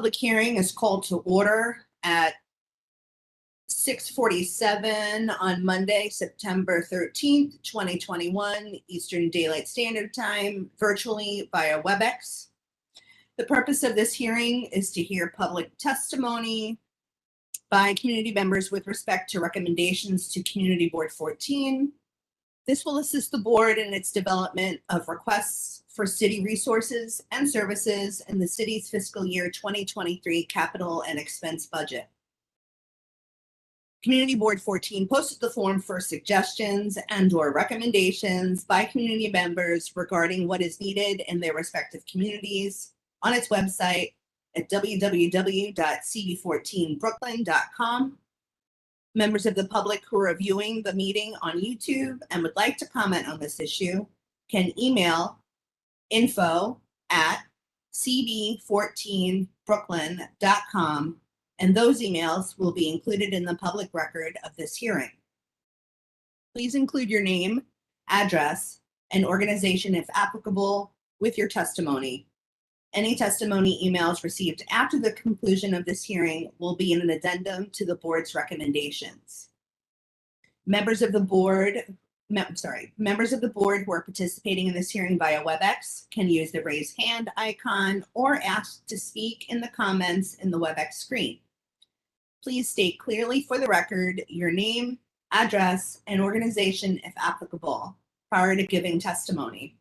Public hearing is called to order at 6:47 on Monday, September 13th, 2021, Eastern Daylight Standard Time, virtually via Webex. The purpose of this hearing is to hear public testimony by community members with respect to recommendations to Community Board 14. This will assist the board in its development of requests for city resources and services in the city's fiscal year 2023 capital and expense budget. Community Board 14 posted the form for suggestions and/or recommendations by community members regarding what is needed in their respective communities on its website at www.cb14brooklyn.com. Members of the public who are viewing the meeting on YouTube and would like to comment on this issue can email info@cb14brooklyn.com, and those emails will be included in the public record of this hearing. Please include your name, address, and organization if applicable with your testimony. Any testimony emails received after the conclusion of this hearing will be in an addendum to the board's recommendations. Members of the board who are participating in this hearing via Webex can use the raise hand icon or ask to speak in the comments in the Webex screen. Please state clearly for the record your name, address, and organization if applicable prior to giving testimony.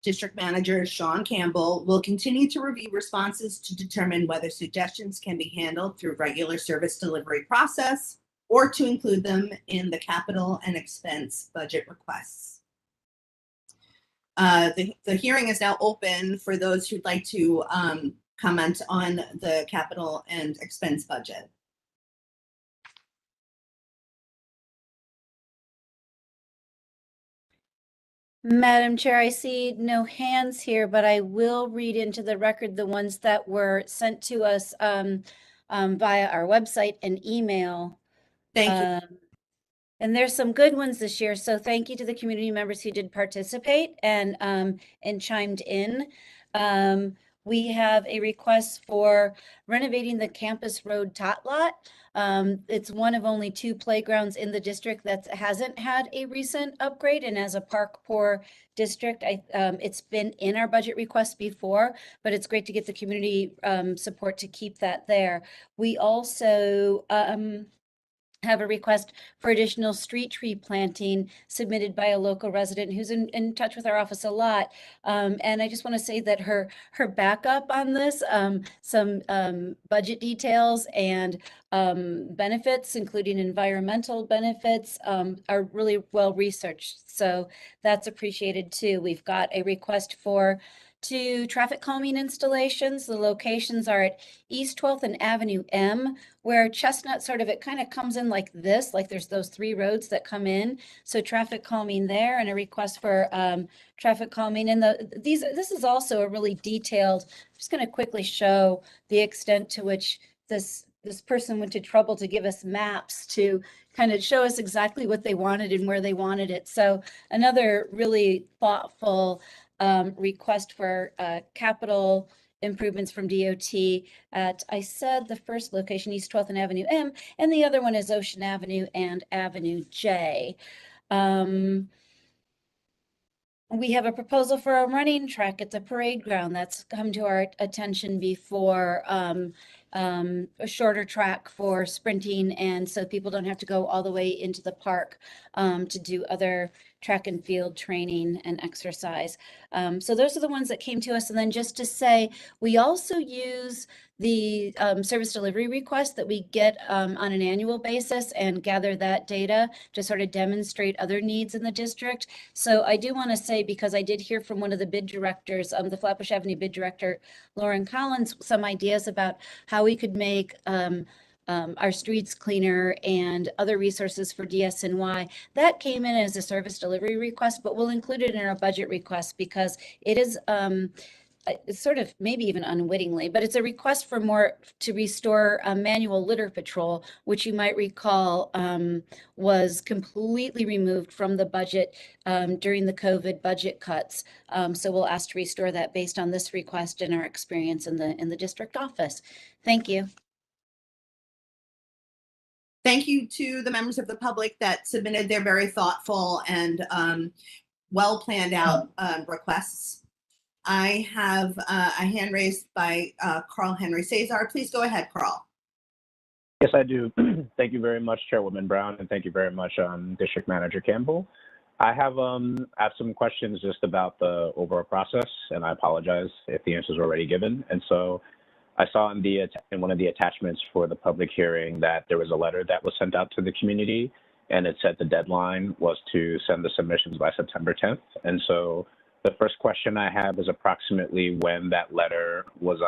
District Manager Sean Campbell will continue to review responses to determine whether suggestions can be handled through regular service delivery process or to include them in the capital and expense budget requests. The hearing is now open for those who'd like to comment on the capital and expense budget. Madam Chair, I see no hands here, but I will read into the record the ones that were sent to us via our website and email. Thank you. And there's some good ones this year, so thank you to the community members who did participate and chimed in. We have a request for renovating the Campus Road tot lot. It's one of only 2 playgrounds in the district that hasn't had a recent upgrade, and as a park poor district, it's been in our budget request before, but it's great to get the community support to keep that there. We also have a request for additional street tree planting submitted by a local resident who's in touch with our office a lot. And I just want to say that her backup on this, some budget details and benefits, including environmental benefits, are really well researched. So that's appreciated too. We've got a request for 2 traffic calming installations. The locations are at East 12th and Avenue M, where Chestnut it kind of comes in like this, like there's those 3 roads that come in. So traffic calming there, and a request for traffic calming. And this is also a really detailed, I'm just going to quickly show the extent to which this person went to trouble to give us maps to kind of show us exactly what they wanted and where they wanted it. So another really thoughtful request for capital improvements from DOT at, I said the first location, East 12th and Avenue M, and the other one is Ocean Avenue and Avenue J. We have a proposal for a running track at the parade ground that's come to our attention before, a shorter track for sprinting, and so people don't have to go all the way into the park to do other track and field training and exercise. So those are the ones that came to us. And then just to say, we also use the service delivery request that we get on an annual basis and gather that data to sort of demonstrate other needs in the district. So I do want to say, because I did hear from one of the bid directors, the Flatbush Avenue bid director, Lauren Collins, some ideas about how we could make our streets cleaner and other resources for DSNY. That came in as a service delivery request, but we'll include it in our budget request because it is it's sort of maybe even unwittingly, but it's a request for more to restore manual litter patrol, which you might recall was completely removed from the budget during the COVID budget cuts. So we'll ask to restore that based on this request and our experience in the district office. Thank you. Thank you to the members of the public that submitted their very thoughtful and well planned out requests. I have a hand raised by Carl Henry Cesar. Please go ahead, Carl. Yes, I do. Thank you very much, Chairwoman Brown, and thank you very much, District Manager Campbell. I have some questions just about the overall process, and I apologize if the answers are already given. And so I saw in one of the attachments for the public hearing that there was a letter that was sent out to the community, and it said the deadline was to send the submissions by September 10th. And so the first question I have is approximately when that letter was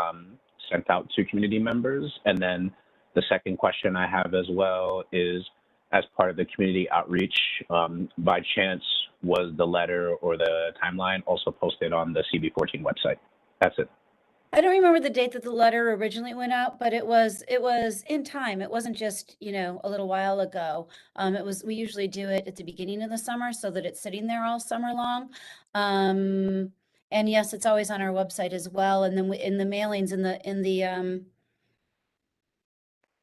sent out to community members. And then the second question I have as well is, as part of the community outreach, by chance, was the letter or the timeline also posted on the CB14 website? That's it. I don't remember the date that the letter originally went out, but it was in time. It wasn't just, a little while ago. We usually do it at the beginning of the summer so that it's sitting there all summer long. And yes, it's always on our website as well. And then in the mailings,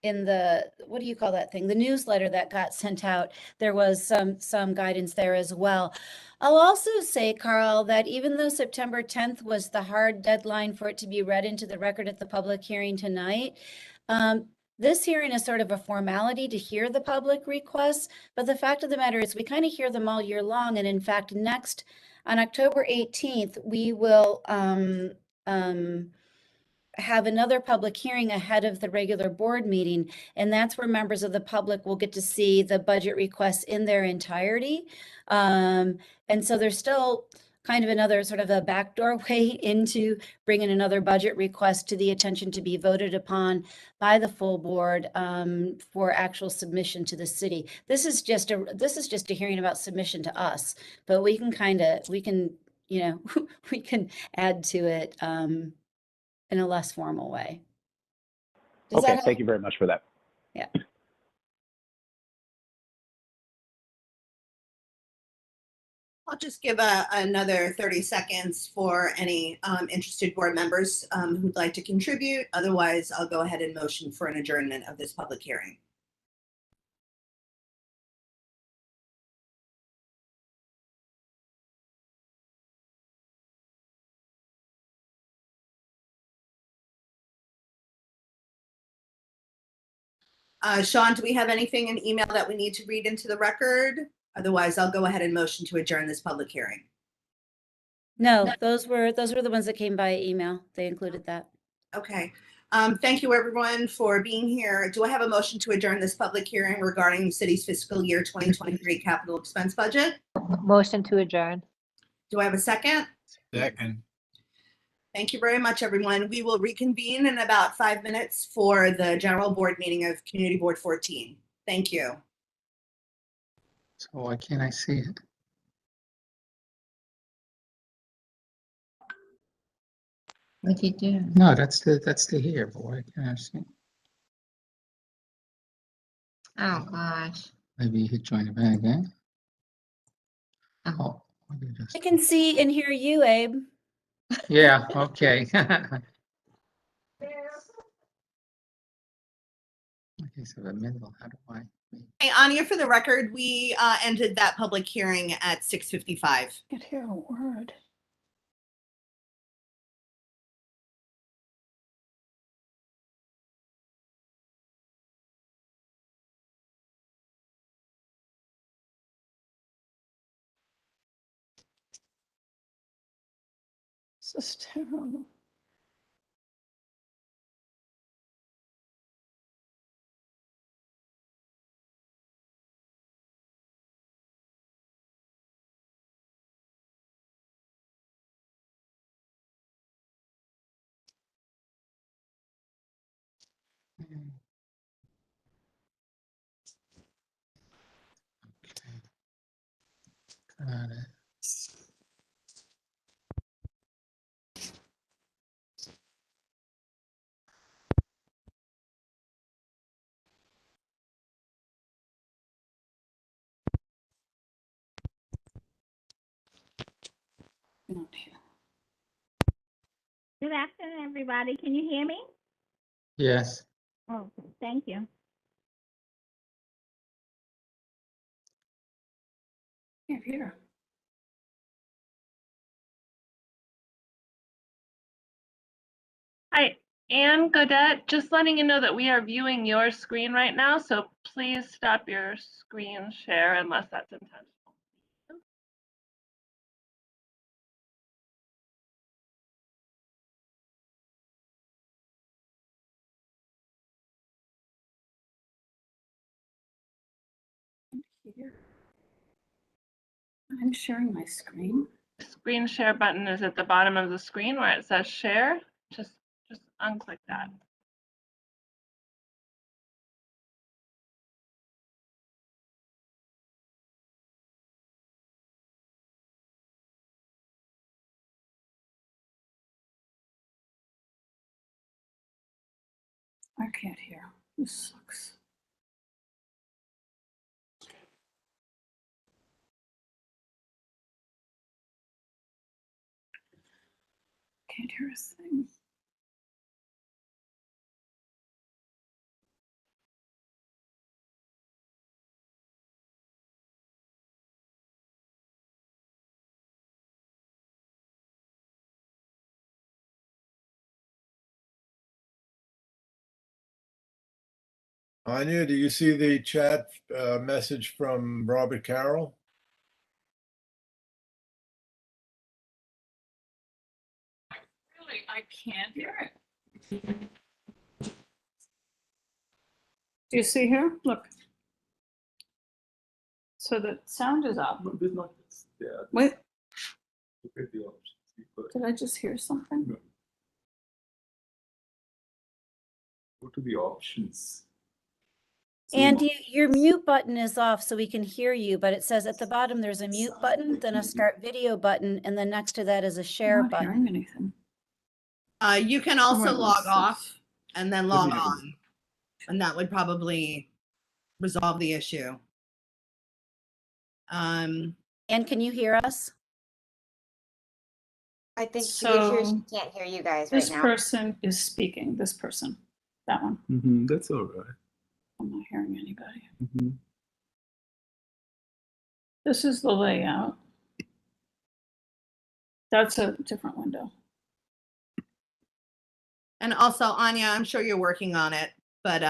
in the what do you call that thing? The newsletter that got sent out, there was some guidance there as well. I'll also say, Carl, that even though September 10th was the hard deadline for it to be read into the record at the public hearing tonight, this hearing is sort of a formality to hear the public requests. But the fact of the matter is we kind of hear them all year long. And in fact, next on October 18th, we will have another public hearing ahead of the regular board meeting. And that's where members of the public will get to see the budget requests in their entirety. And so there's still kind of another sort of a backdoor way into bringing another budget request to the attention to be voted upon by the full board for actual submission to the city. This is just a hearing about submission to us, but we can we can add to it in a less formal way. Okay, thank you very much for that. Yeah. I'll just give another 30 seconds for any interested board members who'd like to contribute. Otherwise, I'll go ahead and motion for an adjournment of this public hearing. Sean, do we have anything in email that we need to read into the record? Otherwise, I'll go ahead and motion to adjourn this public hearing. No, those were the ones that came by email. They included that. Okay. Thank you, everyone, for being here. Do I have a motion to adjourn this public hearing regarding the city's fiscal year 2023 capital expense budget? Motion to adjourn. Do I have a second? Second. Thank you very much, everyone. We will reconvene in about 5 minutes for the general board meeting of Community Board 14. Thank you. So why can't I see it? What you do? No, that's the here, but why can't I see it? Oh gosh. Maybe you hit join event again. Oh. Oh, what did you I just- can see and hear you, Abe. yeah, okay. Okay, so the middle, how do I? Hey, Anya, for the record, we ended that public hearing at 6:55. I can hear a word. This is terrible. Okay. Got it. Not here. Good afternoon, everybody. Can you hear me? Yes. Oh, thank you. Can't hear. Hi, Anne Godet, just letting you know that we are viewing your screen right now, so please stop your screen share unless that's intentional. Here. I'm sharing my screen. Screen share button is at the bottom of the screen where it says share. Just unclick that. I can't hear. This sucks. Can't hear a thing. Anya, do you see the chat message from Robert Carroll? Really, I can't hear it. Do you see here? Look. So the sound is up. No, there's not. Yeah. Wait, Look at the options. did I just hear something? No. Go to the options. Zoom And out. your mute button is off so we can hear you, but it says at the bottom there's a mute button, then a start video button, and then next to that is a share I'm not button. hearing anything. You can also Wait, log what's this? off and then Let log me have a on, and that would probably resolve the issue. And can you hear us? I think the issue is So she can't hear you guys this right now. person is speaking. This person, that one. That's all right. I'm not hearing anybody. Mhm. This is the layout. That's a different window. And also, Anya, I'm sure you're working on it, but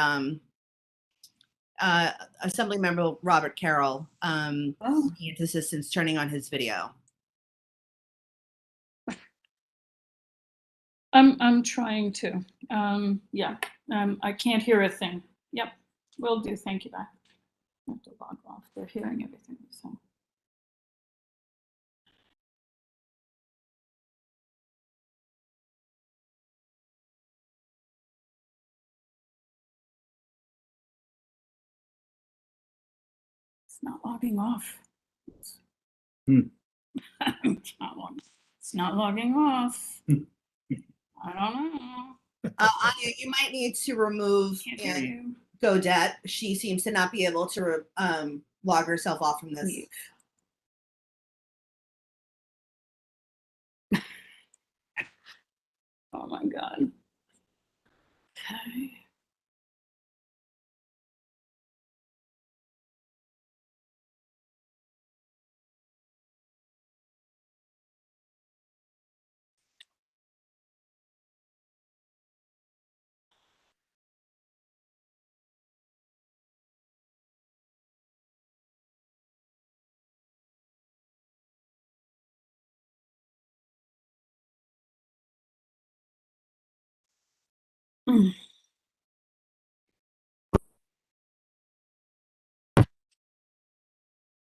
Assemblymember Robert Carroll, Oh. needs assistance turning on his video. I'm trying to. Yeah. I can't hear a thing. Yep. Will do. Thank you. Bye. I have to log off. They're hearing everything. So. It's not logging off. Hmm. It's not logging off. I don't know. Anya, you might need to remove Can't hear you. Godet. She seems to not be able to log herself off from this. Leave. Oh my God. Okay. Mm.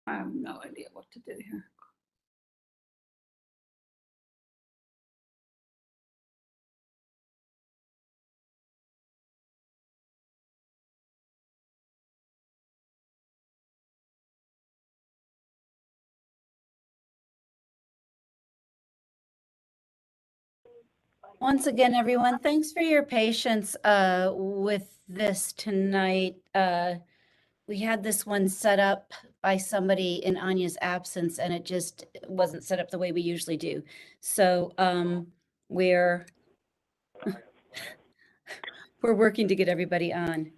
I have no idea what to do here. Once again, everyone, thanks for your patience with this tonight. we had this one set up by somebody in Anya's absence, and it just wasn't set up the way we usually do. So we're working to get everybody on.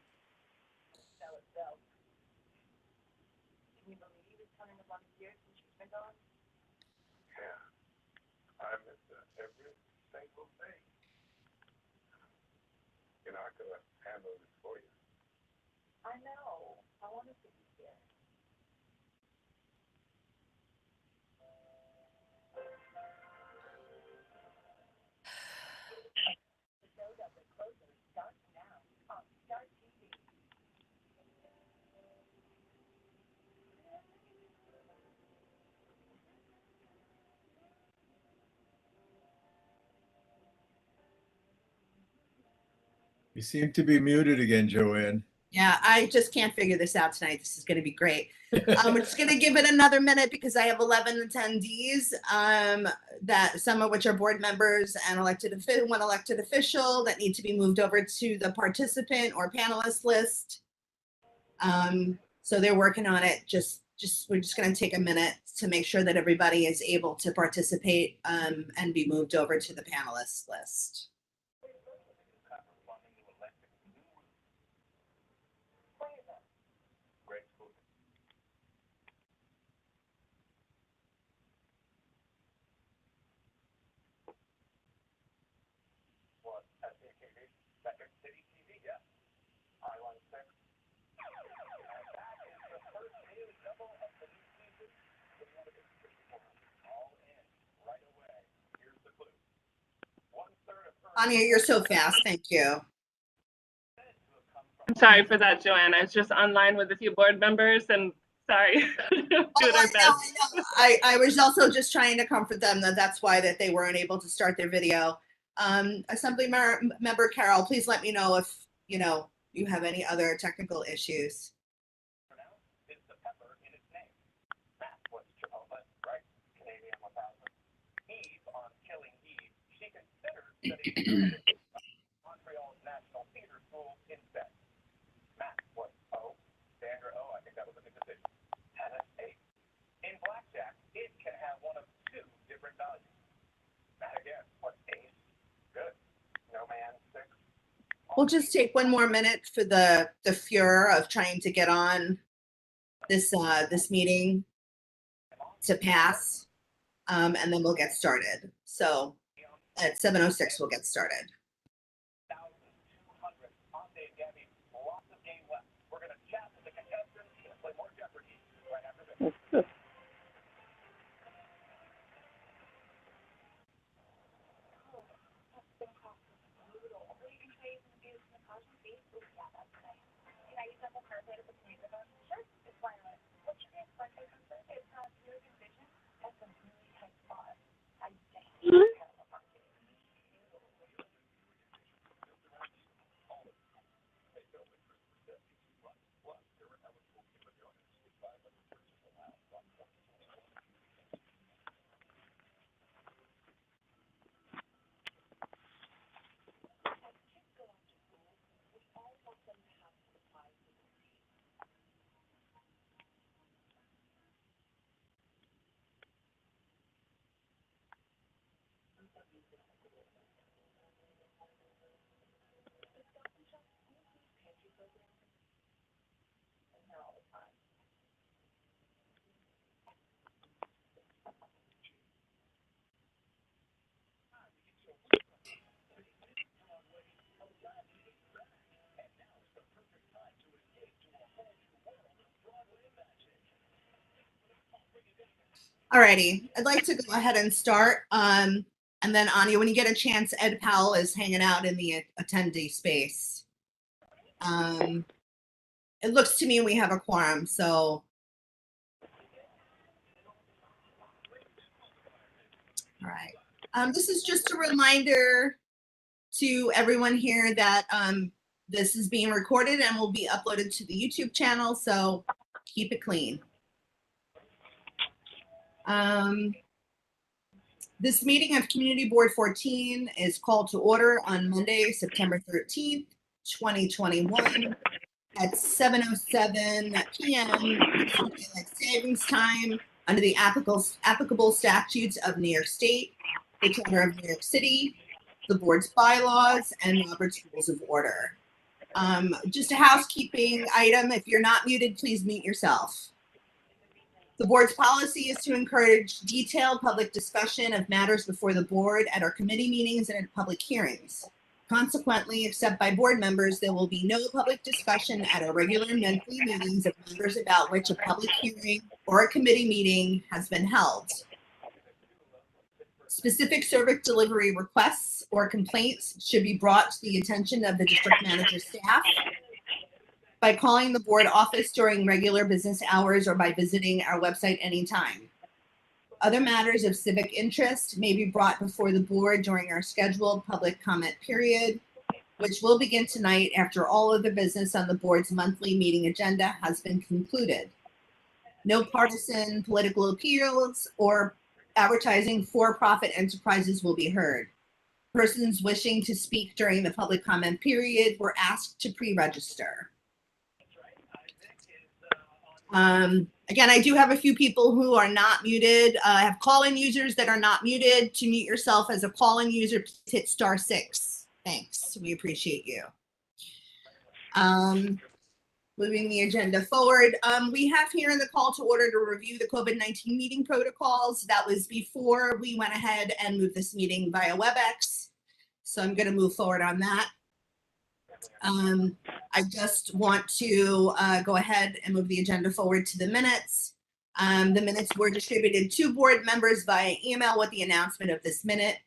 You seem to be muted again, Joanne. Yeah, I just can't figure this out tonight. This is going to be great. We're just going to give it another minute because I have 11 attendees, that some of which are board members and one elected official that need to be moved over to the participant or panelist list. So they're working on it. We're just going to take a minute to make sure that everybody is able to participate and be moved over to the panelist list. Anya, you're so fast. Thank you. I'm sorry for that, Joanne. I was just online with a few board members and sorry. Doing our best. I was also just trying to comfort them that's why that they weren't able to start their video. Assembly member Carol, please let me know if you have any other technical issues. We'll just take one more minute for the furor of trying to get on this meeting to pass, and then we'll get started. So at 7:06 we'll get started. Alrighty, I'd like to go ahead and start. And then Anya, when you get a chance, Ed Powell is hanging out in the attendee space. It looks to me we have a quorum, so. All right. This is just a reminder to everyone here that this is being recorded and will be uploaded to the YouTube channel, so keep it clean. This meeting of Community Board 14 is called to order on Monday, September 13th, 2021 at 7:07 p.m. Eastern Daylight Savings Time under the applicable statutes of New York State, the Charter of New York City, the board's bylaws, and Robert's Rules of Order. Just a housekeeping item. If you're not muted, please mute yourself. The board's policy is to encourage detailed public discussion of matters before the board at our committee meetings and at public hearings. Consequently, except by board members, there will be no public discussion at our regular monthly meetings of matters about which a public hearing or a committee meeting has been held. Specific service delivery requests or complaints should be brought to the attention of the district manager staff by calling the board office during regular business hours or by visiting our website anytime. Other matters of civic interest may be brought before the board during our scheduled public comment period, which will begin tonight after all of the business on the board's monthly meeting agenda has been concluded. No partisan political appeals or advertising for-profit enterprises will be heard. Persons wishing to speak during the public comment period were asked to pre-register. Again, I do have a few people who are not muted. I have call-in users that are not muted. To mute yourself as a call-in user, please hit *6. Thanks. We appreciate you. Moving the agenda forward, we have here in the call to order to review the COVID-19 meeting protocols. That was before we went ahead and moved this meeting via Webex. So I'm going to move forward on that. I just want to go ahead and move the agenda forward to the minutes. The minutes were distributed to board members via email with the announcement of this minute.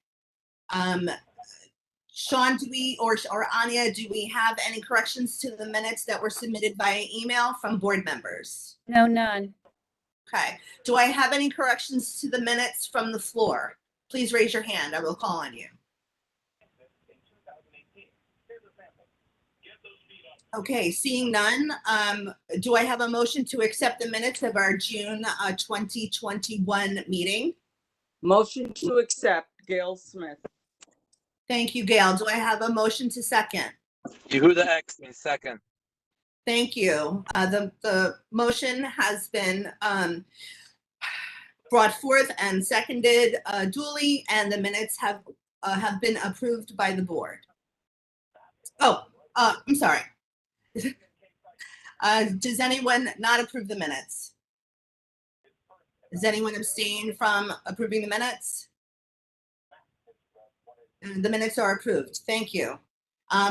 Sean, do we, or Anya, do we have any corrections to the minutes that were submitted via email from board members? No, none. Okay. Do I have any corrections to the minutes from the floor? Please raise your hand. I will call on you. Okay, seeing none, do I have a motion to accept the minutes of our June 2021 meeting? Motion to accept, Gail Smith. Thank you, Gail. Do I have a motion to second? Yehuda Exton, second. Thank you. The motion has been brought forth and seconded duly, and the minutes have been approved by the board. Oh, I'm sorry. Does anyone not approve the minutes? Does anyone abstain from approving the minutes? The minutes are approved. Thank you.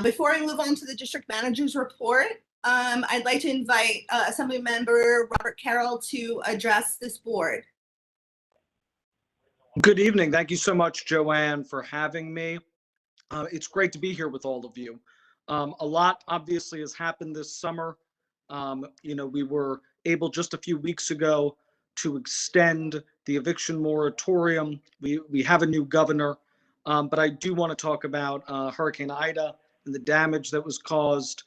Before I move on to the district manager's report, I'd like to invite Assembly Member Robert Carroll to address this board. Good evening. Thank you so much, Joanne, for having me. It's great to be here with all of you. A lot obviously has happened this summer. We were able just a few weeks ago to extend the eviction moratorium. We have a new governor, but I do want to talk about Hurricane Ida and the damage that was caused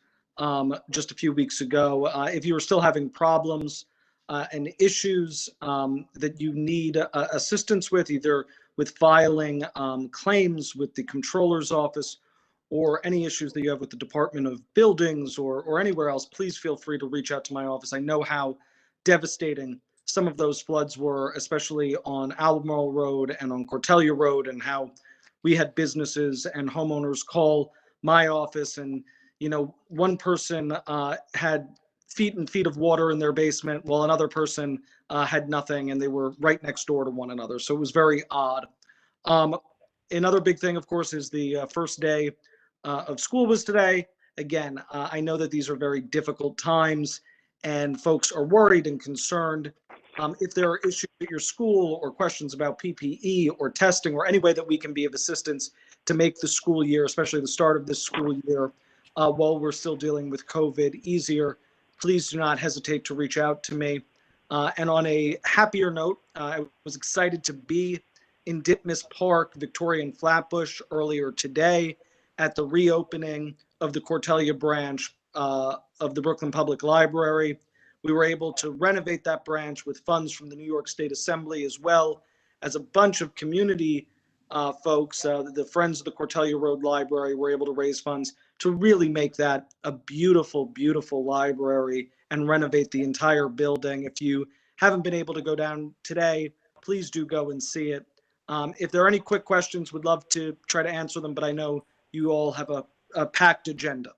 just a few weeks ago. If you are still having problems and issues that you need assistance with, either with filing claims with the Comptroller's Office or any issues that you have with the Department of Buildings or anywhere else, please feel free to reach out to my office. I know how devastating some of those floods were, especially on Albemarle Road and on Cortelia Road, and how we had businesses and homeowners call my office, and one person had feet and feet of water in their basement while another person had nothing, and they were right next door to one another. So it was very odd. Another big thing, of course, is the first day of school was today. Again, I know that these are very difficult times and folks are worried and concerned. If there are issues at your school or questions about PPE or testing or any way that we can be of assistance to make the school year, especially the start of this school year, while we're still dealing with COVID, easier, please do not hesitate to reach out to me. And on a happier note, I was excited to be in Ditmas Park, Victoria and Flatbush earlier today at the reopening of the Cortelia branch of the Brooklyn Public Library. We were able to renovate that branch with funds from the New York State Assembly, as well as a bunch of community folks. The Friends of the Cortelia Road Library were able to raise funds to really make that a beautiful, beautiful library and renovate the entire building. If you haven't been able to go down today, please do go and see it. If there are any quick questions, we'd love to try to answer them, but I know you all have a packed agenda.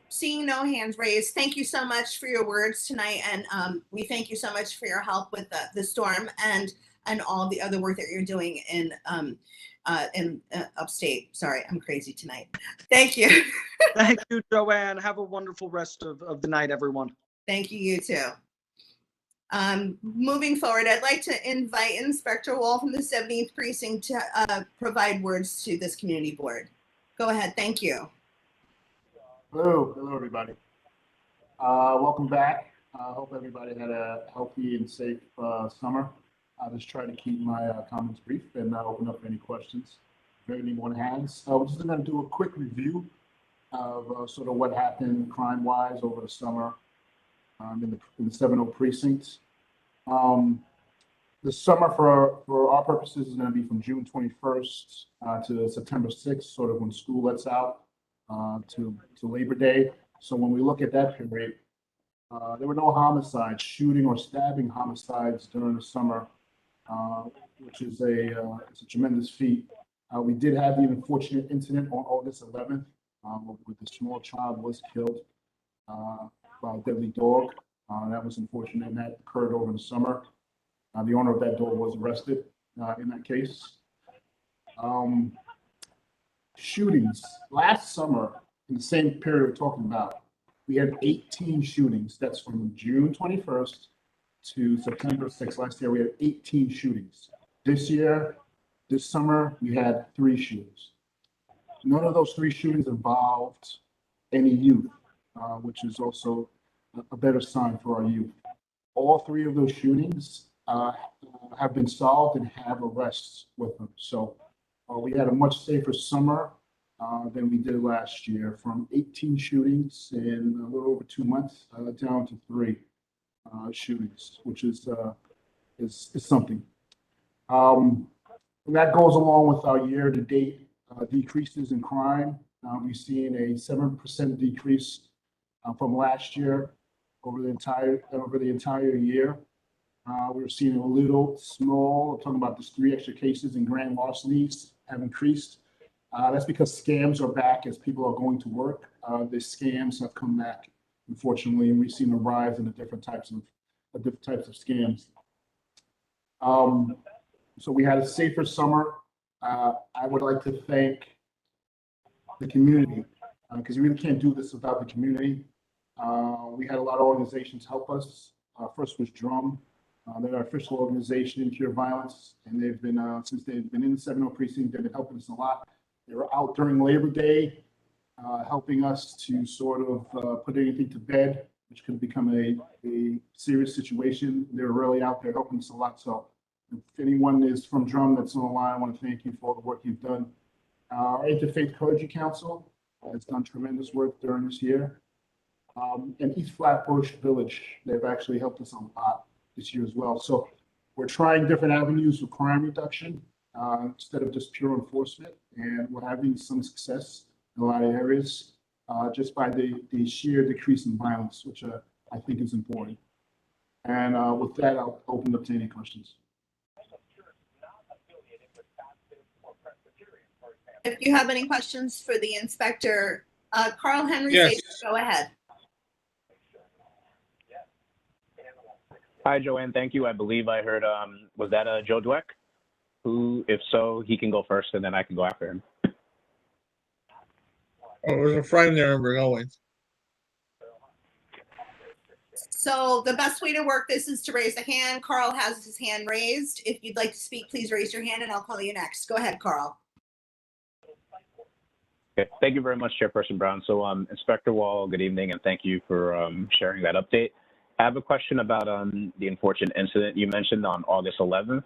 Seeing no hands raised, thank you so much for your words tonight, and we thank you so much for your help with the storm and all the other work that you're doing in upstate. Sorry, I'm crazy tonight. Thank you. Thank you, Joanne. Have a wonderful rest of the night, everyone. Thank you, you too. Moving forward, I'd like to invite Inspector Wall from the 17th Precinct to provide words to this community board. Go ahead. Thank you. Hello, everybody. Welcome back. I hope everybody had a healthy and safe summer. I'll just try to keep my comments brief and open up any questions if anyone has. We're just going to do a quick review of sort of what happened crime-wise over the summer in the 70 precinct. The summer for our purposes is going to be from June 21st to September 6th, sort of when school lets out to Labor Day. So when we look at that period, there were no homicides, shooting or stabbing homicides during the summer, which is it's a tremendous feat. We did have the unfortunate incident on August 11th, where the small child was killed by a deadly dog. That was unfortunate, and that occurred over the summer. The owner of that dog was arrested in that case. Shootings. Last summer, in the same period we're talking about, we had 18 shootings. That's from June 21st to September 6th. Last year, we had 18 shootings. This summer, we had 3 shootings. None of those 3 shootings involved any youth, which is also a better sign for our youth. All 3 of those shootings have been solved and have arrests with them. So we had a much safer summer than we did last year, from 18 shootings in a little over 2 months down to 3 shootings, which is something. And that goes along with our year-to-date decreases in crime. We've seen a 7% decrease from last year over the entire year. We're seeing a little small, I'm talking about just 3 extra cases in grand larcenies have increased. That's because scams are back as people are going to work. The scams have come back, unfortunately, and we've seen a rise in the different types of scams. So we had a safer summer. I would like to thank the community because you really can't do this without the community. We had a lot of organizations help us. First was Drum. They're our official organization in Cure Violence, and they've been, since they've been in the 70 precinct, they've been helping us a lot. They were out during Labor Day, helping us to sort of put anything to bed, which could become a serious situation. They were really out there helping us a lot. So if anyone is from Drum that's on the line, I want to thank you for all the work you've done. Our Interfaith Clergy Council has done tremendous work during this year. And East Flatbush Village, they've actually helped us a lot this year as well. So we're trying different avenues for crime reduction instead of just pure enforcement. And we're having some success in a lot of areas just by the sheer decrease in violence, which I think is important. And with that, I'll open up to any questions. If you have any questions for the inspector, Carl Henry, Yes. go ahead. Hi, Joanne. Thank you. I believe I heard, was that Joe Dweck? Who, if so, he can go first and then I can go after him. Oh, there's a friend there, but always. So the best way to work this is to raise a hand. Carl has his hand raised. If you'd like to speak, please raise your hand and I'll call you next. Go ahead, Carl. Okay. Thank you very much, Chairperson Brown. So Inspector Wall, good evening, and thank you for sharing that update. I have a question about the unfortunate incident you mentioned on August 11th.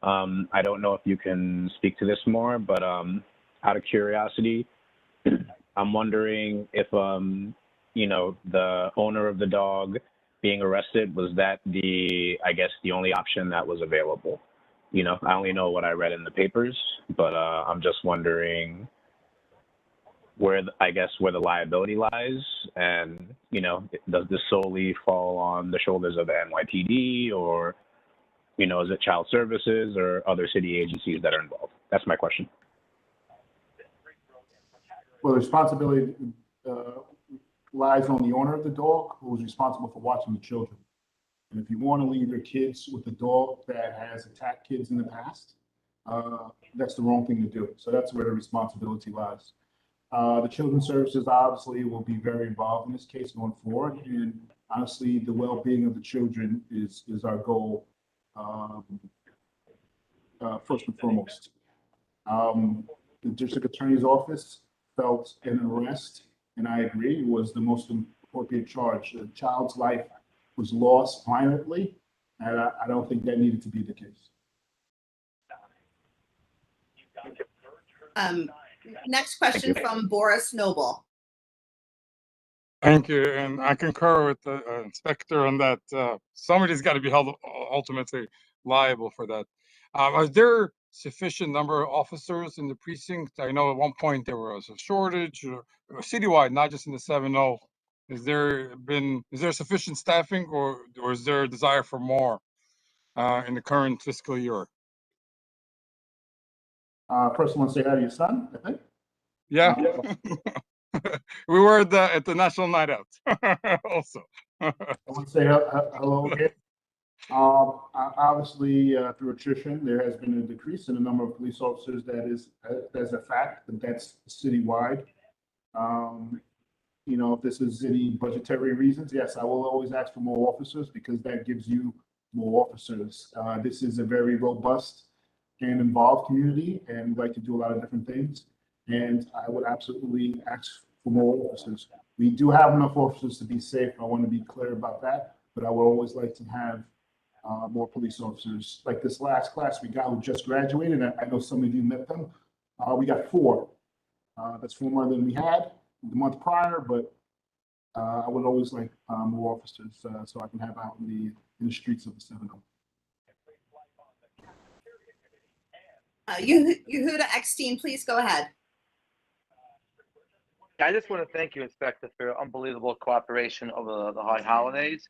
I don't know if you can speak to this more, but out of curiosity, I'm wondering if, you know, the owner of the dog being arrested, was that the only option that was available? I only know what I read in the papers, but I'm just wondering where the liability lies, and does this solely fall on the shoulders of the NYPD, or is it child services or other city agencies that are involved? That's my question. Well, the responsibility lies on the owner of the dog, who is responsible for watching the children. And if you want to leave your kids with a dog that has attacked kids in the past, that's the wrong thing to do. So that's where the responsibility lies. The Children's Services obviously will be very involved in this case going forward. And honestly, the well-being of the children is our goal, first and foremost. The district attorney's office felt an arrest, and I agree, was the most appropriate charge. The child's life was lost violently, and I don't think that needed to be the case. Next question from Boris Noble. Thank you, and I concur with the inspector on that. Somebody's got to be held ultimately liable for that. Are there sufficient number of officers in the precinct? I know at one point there was a shortage, or citywide, not just in the 7-0. Is there sufficient staffing, or is there a desire for more in the current fiscal year? First, I want to say hi to your son, I think. Yeah. We were at the National Night Out also. I want to say hello again. Obviously, through attrition, there has been a decrease in the number of police officers. That's a fact, but that's citywide. If this is any budgetary reasons, yes, I will always ask for more officers because that gives you more officers. This is a very robust and involved community, and we like to do a lot of different things. And I would absolutely ask for more officers. We do have enough officers to be safe. I want to be clear about that, but I would always like to have more police officers. Like this last class we got who just graduated, and I know some of you met them. We got 4. That's 4 more than we had the month prior, but I would always like more officers so I can have out in the streets of the 7-0. Yehuda Eckstein, please go ahead. I just want to thank you, Inspector, for your unbelievable cooperation over the high holidays.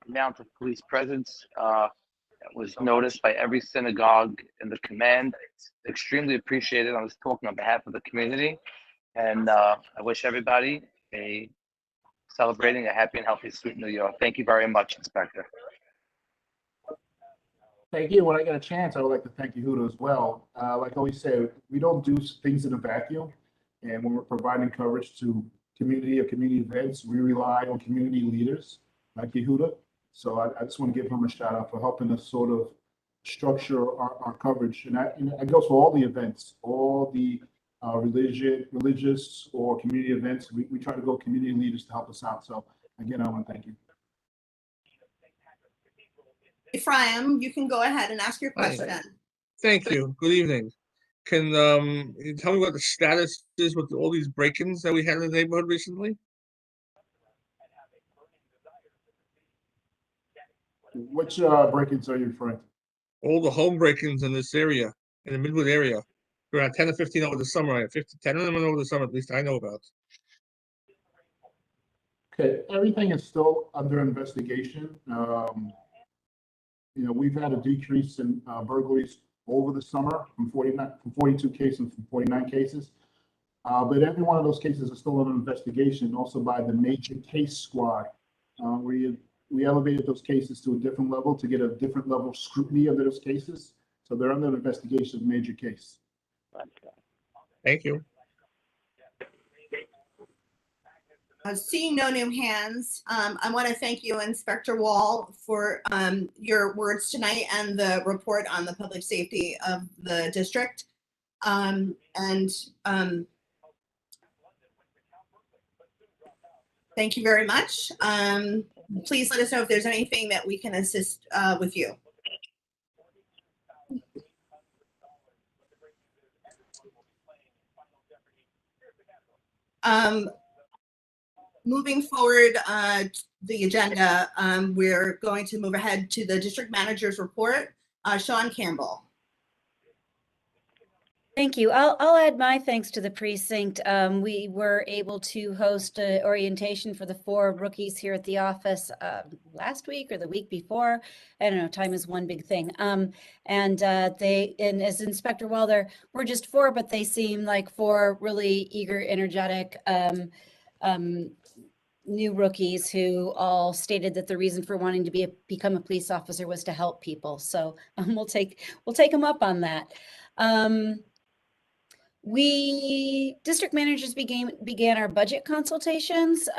The amount of police presence was noticed by every synagogue in the command. It's extremely appreciated. I was talking on behalf of the community, and I wish everybody celebrating a happy and healthy sweet New Year. Thank you very much, Inspector. Thank you. When I get a chance, I would like to thank Yehuda as well. Like I always say, we don't do things in a vacuum. And when we're providing coverage to community events, we rely on community leaders like Yehuda. So I just want to give him a shout out for helping us sort of structure our coverage. And it goes for all the events, all the religious or community events. We try to go community leaders to help us out. So again, I want to thank you. Ephraim, you can go ahead and ask your question. Hi. Thank you. Good evening. Can you tell me what the status is with all these break-ins that we had in the neighborhood recently? Which break-ins are you referring to? All the home break-ins in this area, in the Midwood area. Around 10 or 15 over the summer. I have 10 of them over the summer, at least I know about. Okay, everything is still under investigation. We've had a decrease in burglaries over the summer from 42 cases from 49 cases. But every one of those cases is still under investigation, also by the major case squad. We elevated those cases to a different level to get a different level of scrutiny of those cases. So they're under investigation of major case. Thank you. Seeing no new hands, I want to thank you, Inspector Wall, for your words tonight and the report on the public safety of the district. Thank you very much. Please let us know if there's anything that we can assist with you. Moving forward, the agenda, we're going to move ahead to the district manager's report. Sean Campbell. Thank you. I'll add my thanks to the precinct. We were able to host an orientation for the 4 rookies here at the office last week or the week before. I don't know, time is one big thing. And as Inspector Welder, we're just 4, but they seem like 4 really eager, energetic new rookies who all stated that the reason for wanting to become a police officer was to help people. So we'll take them up on that. District managers began our budget consultations.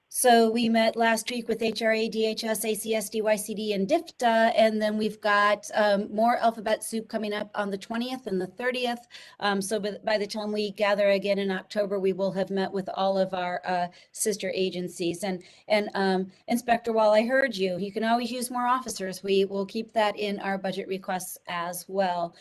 So we met last week with HRA, DHS, ACS, DYCD, and DIFTA, and then we've got more alphabet soup coming up on the 20th and the 30th. So by the time we gather again in October, we will have met with all of our sister agencies. And Inspector, while I heard you, you can always use more officers. We will keep that in our budget requests as well.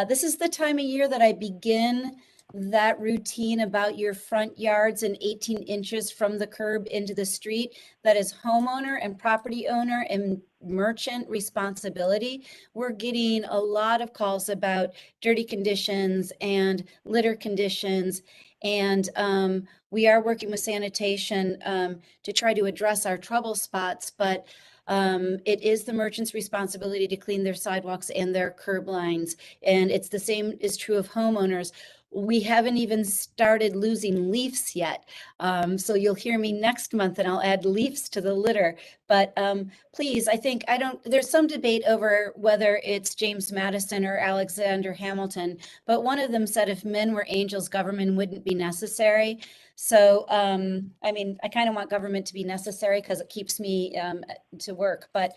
This is the time of year that I begin that routine about your front yards and 18 inches from the curb into the street. That is homeowner and property owner and merchant responsibility. We're getting a lot of calls about dirty conditions and litter conditions. And we are working with sanitation to try to address our trouble spots, but it is the merchant's responsibility to clean their sidewalks and their curb lines. And it's the same is true of homeowners. We haven't even started losing leaves yet. So you'll hear me next month and I'll add leaves to the litter. But please, there's some debate over whether it's James Madison or Alexander Hamilton, but one of them said if men were angels, government wouldn't be necessary. So, I mean, I kind of want government to be necessary because it keeps me to work, but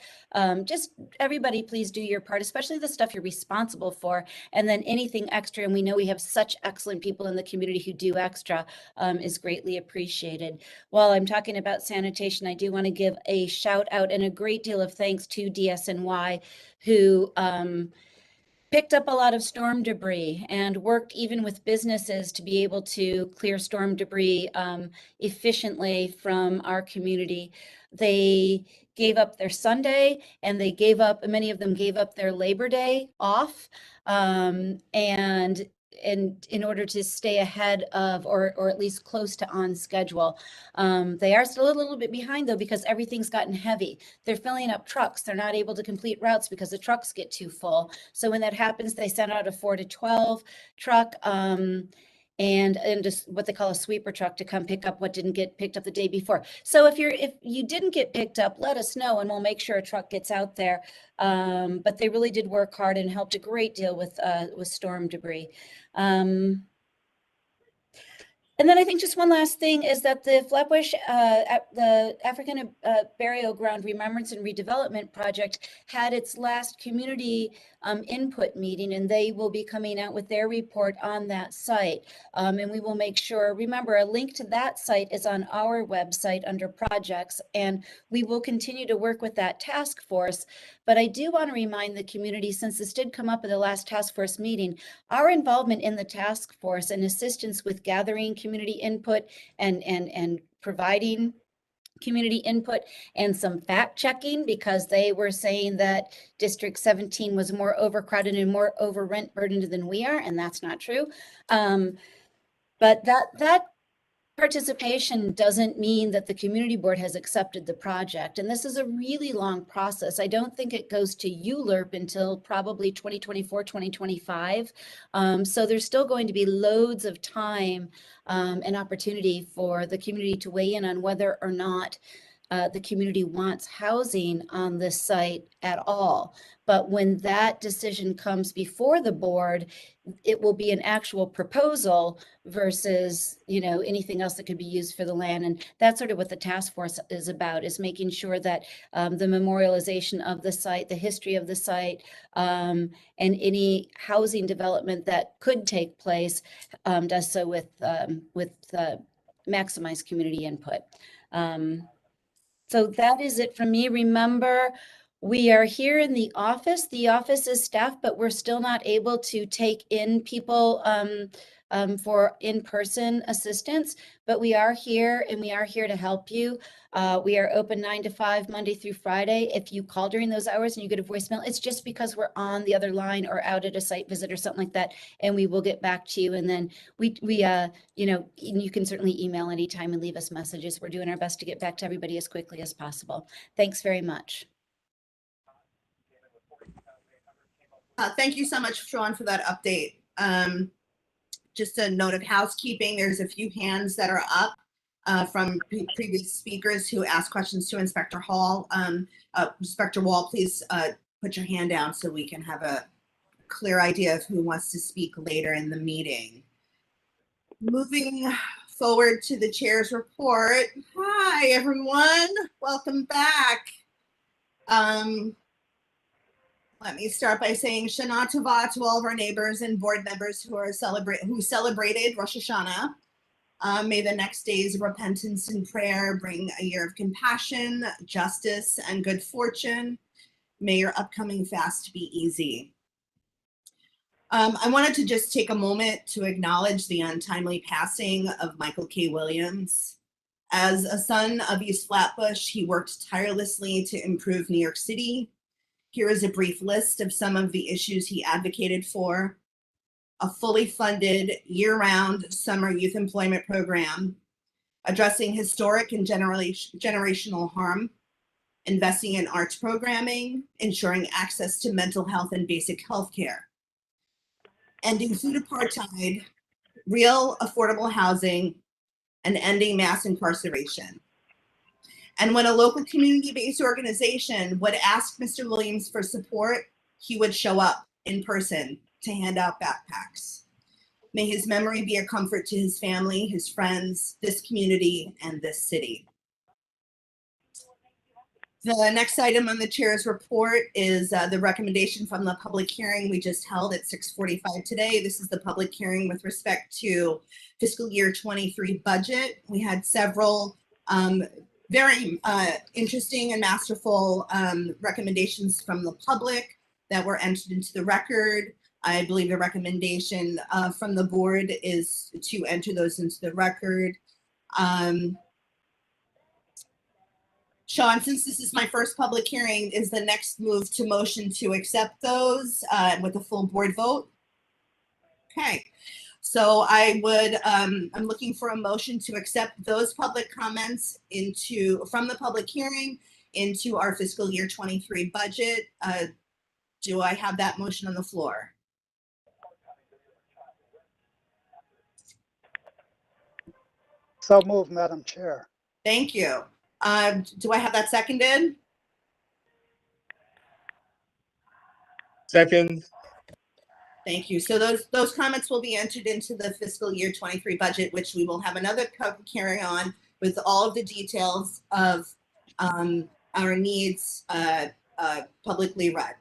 just everybody please do your part, especially the stuff you're responsible for. And then anything extra, and we know we have such excellent people in the community who do extra, is greatly appreciated. While I'm talking about sanitation, I do want to give a shout out and a great deal of thanks to DSNY who picked up a lot of storm debris and worked even with businesses to be able to clear storm debris efficiently from our community. They gave up their Sunday and many of them gave up their Labor Day off. And in order to stay ahead of, or at least close to on schedule. They are still a little bit behind though, because everything's gotten heavy. They're filling up trucks. They're not able to complete routes because the trucks get too full. So when that happens, they send out a 4 to 12 truck, and just what they call a sweeper truck to come pick up what didn't get picked up the day before. So if you didn't get picked up, let us know and we'll make sure a truck gets out there. But they really did work hard and helped a great deal with storm debris. And then I think just one last thing is that the Flatbush, the African Burial Ground Remembrance and Redevelopment Project had its last community input meeting, and they will be coming out with their report on that site. And we will make sure, remember, a link to that site is on our website under projects, and we will continue to work with that task force. But I do want to remind the community, since this did come up at the last task force meeting, our involvement in the task force and assistance with gathering community input and providing community input and some fact checking, because they were saying that District 17 was more overcrowded and more over rent burdened than we are, and that's not true. But that participation doesn't mean that the community board has accepted the project. And this is a really long process. I don't think it goes to ULURP until probably 2024, 2025. So there's still going to be loads of time and opportunity for the community to weigh in on whether or not the community wants housing on this site at all. But when that decision comes before the board, it will be an actual proposal versus, anything else that could be used for the land. And that's sort of what the task force is about, is making sure that the memorialization of the site, the history of the site, and any housing development that could take place does so with maximized community input. So that is it from me. Remember, We are here in the office. The office is staffed, but we're still not able to take in people for in-person assistance. But we are here and we are here to help you. We are open 9 to 5, Monday through Friday. If you call during those hours and you get a voicemail, it's just because we're on the other line or out at a site visit or something like that, and we will get back to you. And then we you know, you can certainly email anytime and leave us messages. We're doing our best to get back to everybody as quickly as possible. Thanks very much. Thank you so much, Sean, for that update. Just a note of housekeeping, there's a few hands that are up from previous speakers who asked questions to Inspector Hall. Inspector Wall, please put your hand down so we can have a clear idea of who wants to speak later in the meeting. Moving forward to the chair's report. Hi, everyone. Welcome back. Let me start by saying Shana Tova to all of our neighbors and board members who celebrated Rosh Hashanah. May the next days of repentance and prayer bring a year of compassion, justice, and good fortune. May your upcoming fast be easy. I wanted to just take a moment to acknowledge the untimely passing of Michael K. Williams. As a son of East Flatbush, he worked tirelessly to improve New York City. Here is a brief list of some of the issues he advocated for: a fully funded year-round summer youth employment program, addressing historic and generational harm, investing in arts programming, ensuring access to mental health and basic health care, ending food apartheid, real affordable housing, and ending mass incarceration. And when a local community-based organization would ask Mr. Williams for support, he would show up in person to hand out backpacks. May his memory be a comfort to his family, his friends, this community, and this city. The next item on the chair's report is the recommendation from the public hearing we just held at 6:45 today. This is the public hearing with respect to fiscal year 23 budget. We had several very interesting and masterful recommendations from the public that were entered into the record. I believe the recommendation from the board is to enter those into the record. Sean, since this is my first public hearing, is the next move to motion to accept those with a full board vote? Okay. So I would, I'm looking for a motion to accept those public comments from the public hearing into our fiscal year 23 budget. Do I have that motion on the floor? So moved, Madam Chair. Thank you. Do I have that seconded? Second. Thank you. So those comments will be entered into the fiscal year 23 budget, which we will have another public hearing on with all of the details of our needs publicly read.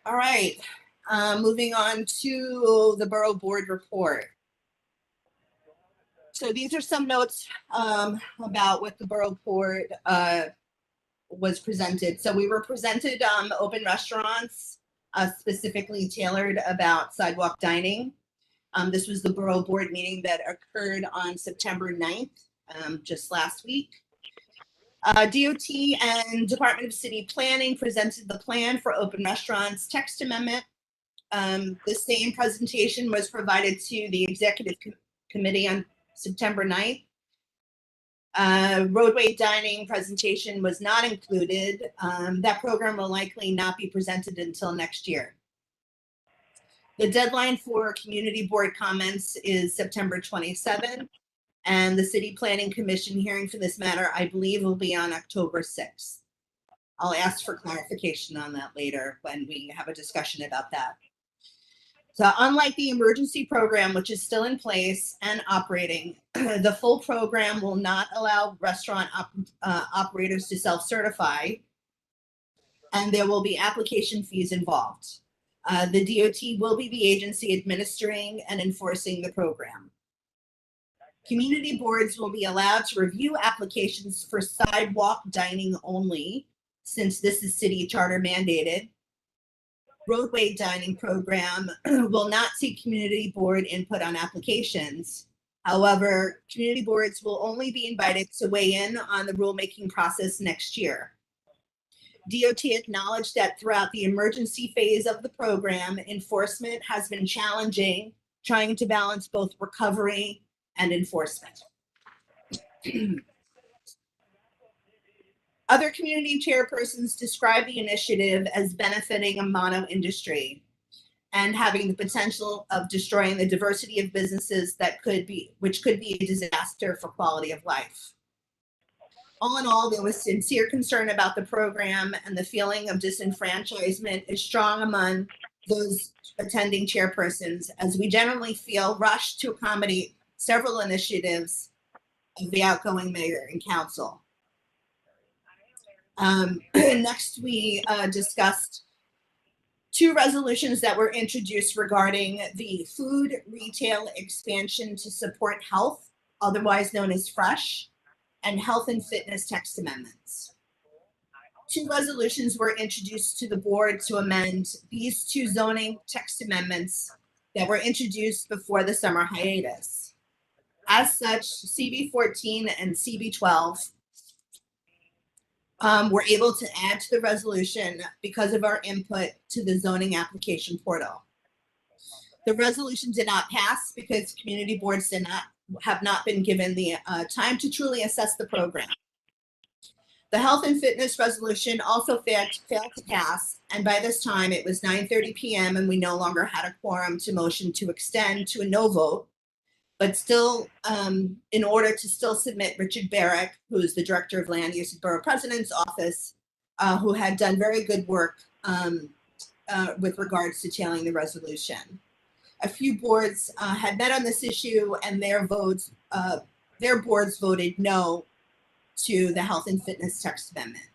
All right, moving on to the Borough Board report. So these are some notes about what the Borough Board was presented. So we were presented open restaurants, specifically tailored about sidewalk dining. This was the Borough Board meeting that occurred on September 9th, just last week. DOT and Department of City Planning presented the plan for open restaurants text amendment. The same presentation was provided to the Executive Committee on September 9th. Roadway dining presentation was not included. That program will likely not be presented until next year. The deadline for community board comments is September 27th, and the City Planning Commission hearing for this matter, I believe, will be on October 6th. I'll ask for clarification on that later when we have a discussion about that. So unlike the emergency program, which is still in place and operating, the full program will not allow restaurant operators to self-certify, and there will be application fees involved. The DOT will be the agency administering and enforcing the program. Community boards will be allowed to review applications for sidewalk dining only since this is city charter mandated. Roadway dining program will not seek community board input on applications. However, community boards will only be invited to weigh in on the rulemaking process next year. DOT acknowledged that throughout the emergency phase of the program, enforcement has been challenging, trying to balance both recovery and enforcement. Other community chairpersons describe the initiative as benefiting a mono industry and having the potential of destroying the diversity of businesses which could be a disaster for quality of life. All in all, there was sincere concern about the program, and the feeling of disenfranchisement is strong among those attending chairpersons, as we generally feel rushed to accommodate several initiatives of the outgoing mayor and council. Next, we discussed 2 resolutions that were introduced regarding the food retail expansion to support health, otherwise known as FRESH, and health and fitness text amendments. 2 resolutions were introduced to the board to amend these 2 zoning text amendments that were introduced before the summer hiatus. As such, CB14 and CB12 were able to add to the resolution because of our input to the zoning application portal. The resolution did not pass because community boards have not been given the time to truly assess the program. The health and fitness resolution also failed to pass, and by this time it was 9:30 p.m. and we no longer had a quorum to motion to extend to a no vote. But still, in order to still submit Richard Barrick, who is the Director of Land Use at Borough President's Office, who had done very good work with regards to tailing the resolution. A few boards had met on this issue, and their boards voted no to the health and fitness text amendment.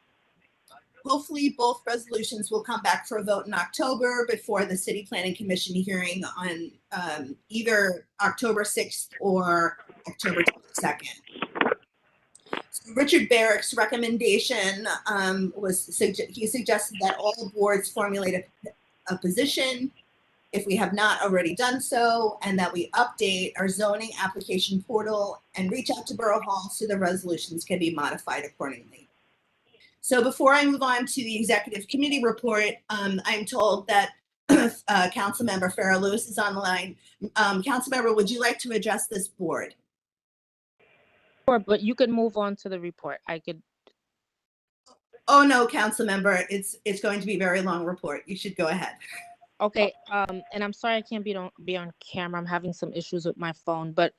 Hopefully, both resolutions will come back for a vote in October before the City Planning Commission hearing on either October 6th or October 22nd. So Richard Barrick's recommendation he suggested that all boards formulate a position if we have not already done so, and that we update our zoning application portal and reach out to Borough Hall so the resolutions can be modified accordingly. So before I move on to the executive committee report, I'm told that Councilmember Farrah Lewis is on the line. Councilmember, would you like to address this board? Sure, but you could move on to the report. I could. Oh no, Councilmember, it's going to be a very long report. You should go ahead. Okay, and I'm sorry I can't be on camera. I'm having some issues with my phone, but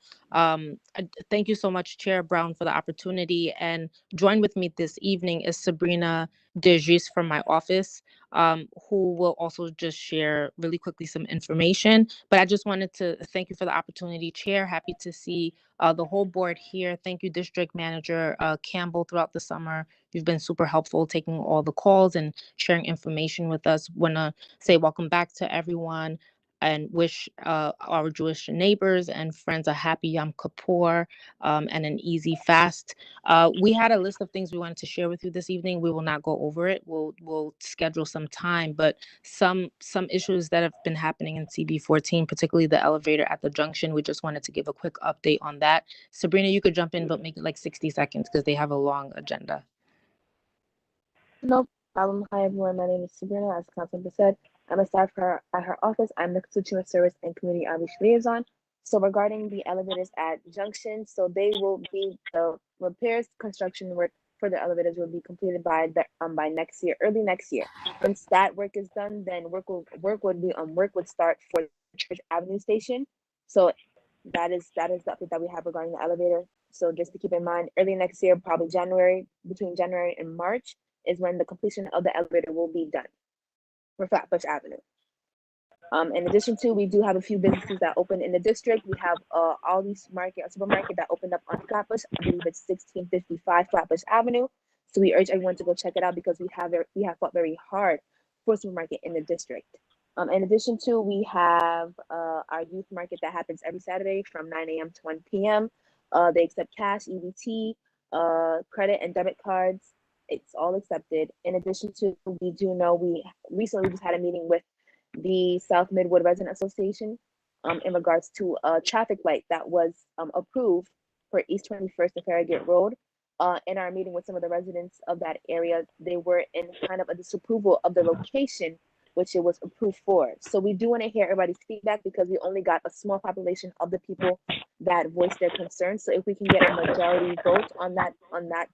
thank you so much, Chair Brown, for the opportunity. And join with me this evening is Sabrina Degis from my office, who will also just share really quickly some information. But I just wanted to thank you for the opportunity, Chair. Happy to see the whole board here. Thank you, District Manager Campbell, throughout the summer. You've been super helpful taking all the calls and sharing information with us. Want to say welcome back to everyone and wish our Jewish neighbors and friends a happy Yom Kippur and an easy fast. We had a list of things we wanted to share with you this evening. We will not go over it. We'll schedule some time, but some issues that have been happening in CB14, particularly the elevator at the junction. We just wanted to give a quick update on that. Sabrina, you could jump in, but make it like 60 seconds because they have a long agenda. No problem. Hi, everyone. My name is Sabrina. As Councilmember said, I'm a staff at her office. I'm the Constituent Service and Community Outreach Liaison. So regarding the elevators at Junction, so they will be the repairs, construction work for the elevators will be completed by next year, early next year. Once that work is done, then work would start for the Church Avenue station. So that is the update that we have regarding the elevator. So just to keep in mind, early next year, probably between January and March, is when the completion of the elevator will be done for Flatbush Avenue. In addition to, we do have a few businesses that open in the district. We have Aldi's Market, a supermarket that opened up on Flatbush. I believe it's 1655 Flatbush Avenue. So we urge everyone to go check it out because we have fought very hard for a supermarket in the district. In addition to, we have our youth market that happens every Saturday from 9 a.m. to 1 p.m. They accept cash, EBT, credit and debit cards. It's all accepted. In addition to, we do know we recently just had a meeting with the South Midwood Resident Association in regards to a traffic light that was approved for East 21st and Farragut Road. In our meeting with some of the residents of that area, they were in kind of a disapproval of the location which it was approved for. So we do want to hear everybody's feedback because we only got a small population of the people that voiced their concerns. So if we can get a majority vote on that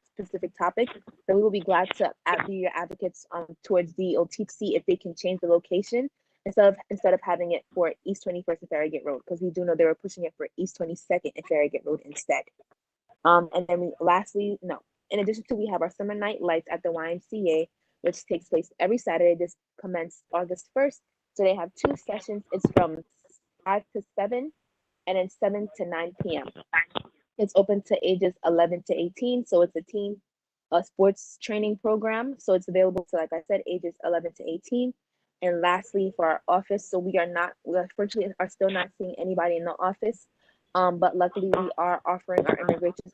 specific topic, then we will be glad to be your advocates towards DOT to see if they can change the location instead of having it for East 21st and Farragut Road, because we do know they were pushing it for East 22nd and Farragut Road instead. And then in addition to, we have our summer night lights at the YMCA, which takes place every Saturday. This commenced August 1st. So they have 2 sessions. It's from 5 to 7 and then 7 to 9 p.m. It's open to ages 11 to 18. So it's a teen sports training program. So it's available to, like I said, ages 11 to 18. And lastly, for our office, so we unfortunately are still not seeing anybody in the office. But luckily we are offering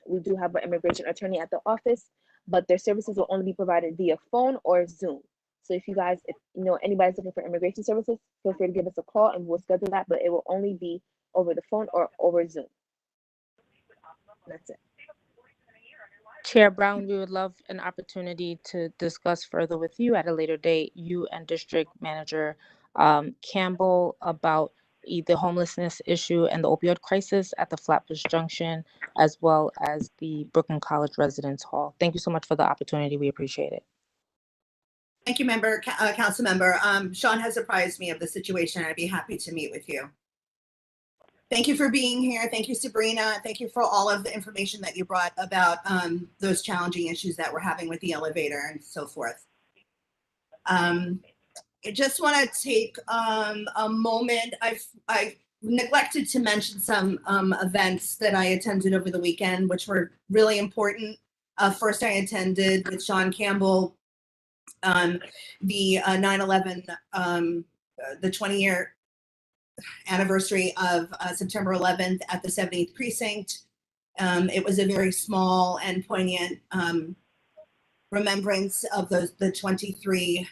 we do have an immigration attorney at the office, but their services will only be provided via phone or Zoom. So if anybody's looking for immigration services, feel free to give us a call and we'll schedule that, but it will only be over the phone or over Zoom. That's it. Chair Brown, we would love an opportunity to discuss further with you at a later date, you and District Manager Campbell, about the homelessness issue and the opioid crisis at the Flatbush Junction, as well as the Brooklyn College Residence Hall. Thank you so much for the opportunity. We appreciate it. Thank you, council member. Sean has apprised me of the situation. I'd be happy to meet with you. Thank you for being here. Thank you, Sabrina. Thank you for all of the information that you brought about those challenging issues that we're having with the elevator and so forth. I just want to take a moment. I neglected to mention some events that I attended over the weekend, which were really important. First, I attended with Sean Campbell the 9/11, the 20-year anniversary of September 11th at the 70th Precinct. It was a very small and poignant remembrance of the 23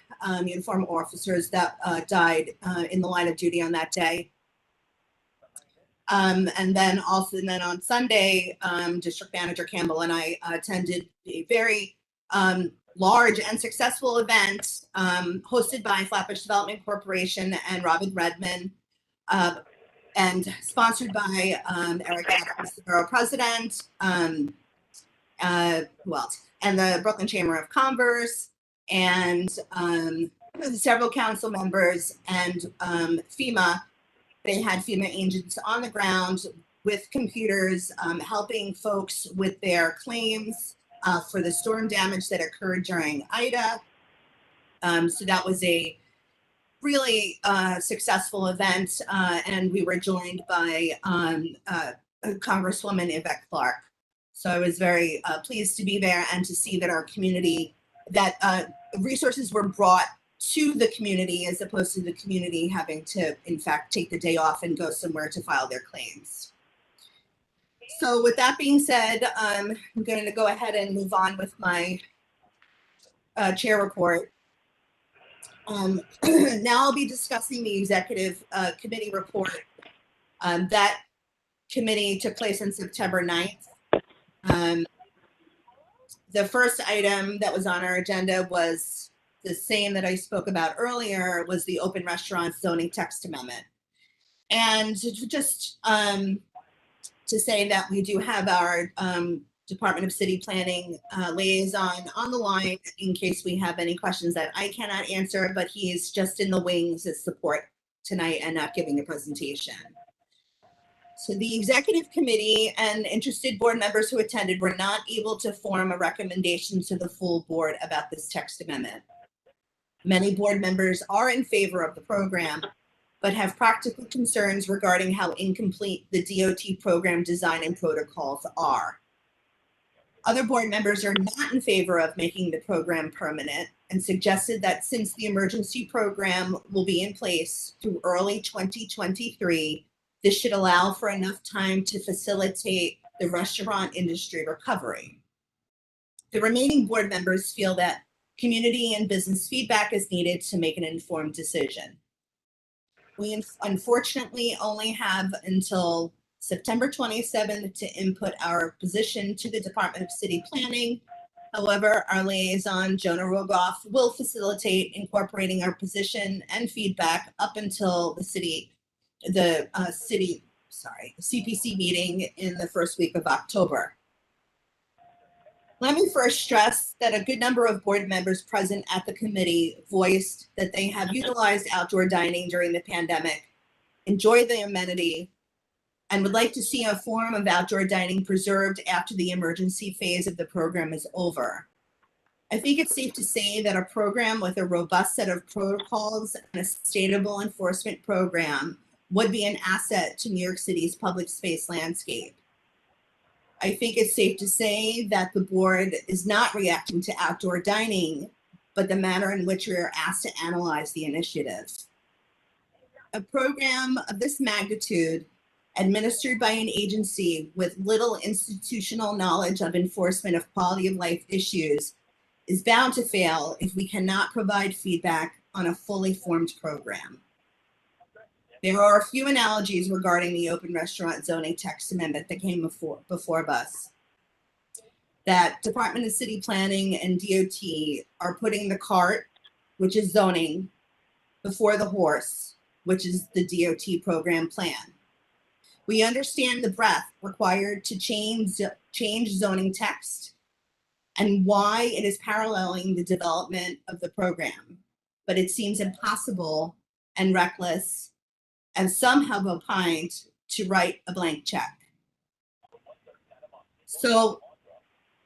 uniformed officers that died in the line of duty on that day. And then on Sunday, District Manager Campbell and I attended a very large and successful event hosted by Flatbush Development Corporation and Robin Redmond, and sponsored by Eric Adams, the borough president, who else? And the Brooklyn Chamber of Commerce, and several council members, and FEMA. They had FEMA agents on the ground with computers, helping folks with their claims for the storm damage that occurred during Ida. So that was a really successful event, and we were joined by Congresswoman Yvette Clarke. So I was very pleased to be there and to see that our community, that resources were brought to the community as opposed to the community having to, in fact, take the day off and go somewhere to file their claims. So with that being said, I'm going to go ahead and move on with my chair report. Now I'll be discussing the executive committee report. That committee took place on September 9th. The first item that was on our agenda was the same that I spoke about earlier, was the open restaurant zoning text amendment. And just to say that we do have our Department of City Planning liaison on the line in case we have any questions that I cannot answer, but he is just in the wings as support tonight and not giving a presentation. So the executive committee and interested board members who attended were not able to form a recommendation to the full board about this text amendment. Many board members are in favor of the program, but have practical concerns regarding how incomplete the DOT program design and protocols are. Other board members are not in favor of making the program permanent and suggested that since the emergency program will be in place through early 2023, this should allow for enough time to facilitate the restaurant industry recovery. The remaining board members feel that community and business feedback is needed to make an informed decision. We unfortunately only have until September 27th to input our position to the Department of City Planning. However, our liaison, Jonah Rogoff, will facilitate incorporating our position and feedback up until the CPC meeting in the first week of October. Let me first stress that a good number of board members present at the committee voiced that they have utilized outdoor dining during the pandemic, enjoy the amenity, and would like to see a form of outdoor dining preserved after the emergency phase of the program is over. I think it's safe to say that a program with a robust set of protocols and a sustainable enforcement program would be an asset to New York City's public space landscape. I think it's safe to say that the board is not reacting to outdoor dining, but the manner in which we are asked to analyze the initiative. A program of this magnitude, administered by an agency with little institutional knowledge of enforcement of quality of life issues, is bound to fail if we cannot provide feedback on a fully formed program. There are a few analogies regarding the open restaurant zoning text amendment that came before us. That Department of City Planning and DOT are putting the cart, which is zoning, before the horse, which is the DOT program plan. We understand the breadth required to change zoning text and why it is paralleling the development of the program, but it seems impossible and reckless, and some have opined, to write a blank check. So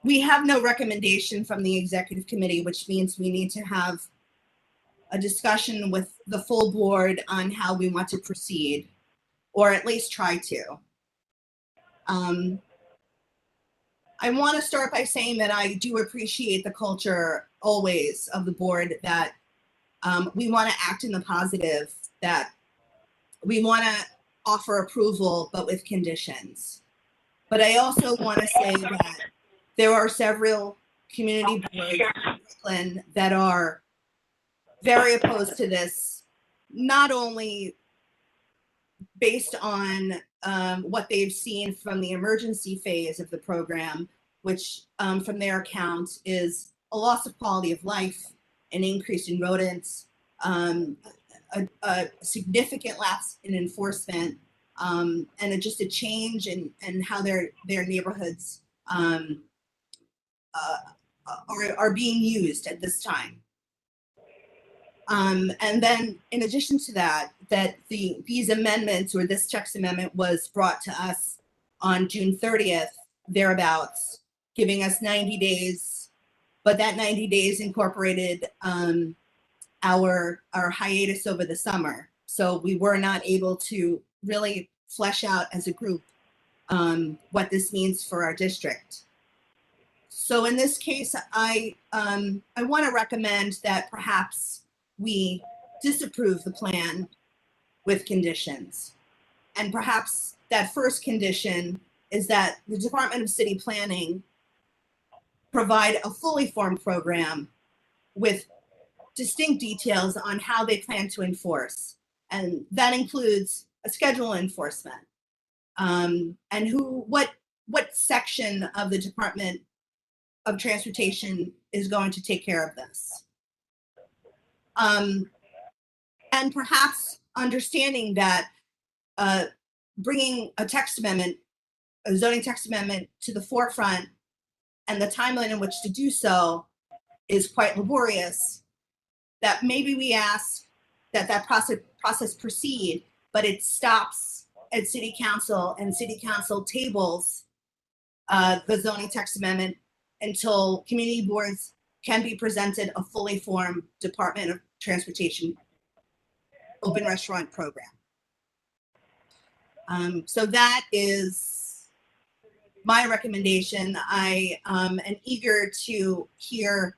we have no recommendation from the executive committee, which means we need to have a discussion with the full board on how we want to proceed, or at least try to. I want to start by saying that I do appreciate the culture always of the board, that we want to act in the positive, that we want to offer approval, but with conditions. But I also want to say that there are several community boards in Brooklyn that are very opposed to this, not only based on what they've seen from the emergency phase of the program, which from their account is a loss of quality of life, an increase in rodents, a significant lapse in enforcement, and just a change in how their neighborhoods are being used at this time. And then in addition to that, these amendments, or this text amendment, was brought to us on June 30th, thereabouts, giving us 90 days, but that 90 days incorporated our hiatus over the summer. So we were not able to really flesh out as a group what this means for our district. So in this case, I want to recommend that perhaps we disapprove the plan with conditions. And perhaps that first condition is that the Department of City Planning provide a fully formed program with distinct details on how they plan to enforce. And that includes a schedule enforcement, and what section of the Department of Transportation is going to take care of this. And perhaps understanding that bringing a text amendment, a zoning text amendment, to the forefront and the timeline in which to do so is quite laborious, that maybe we ask that process proceed, but it stops at City Council, and City Council tables the zoning text amendment until community boards can be presented a fully formed Department of Transportation open restaurant program. So that is my recommendation. I am eager to hear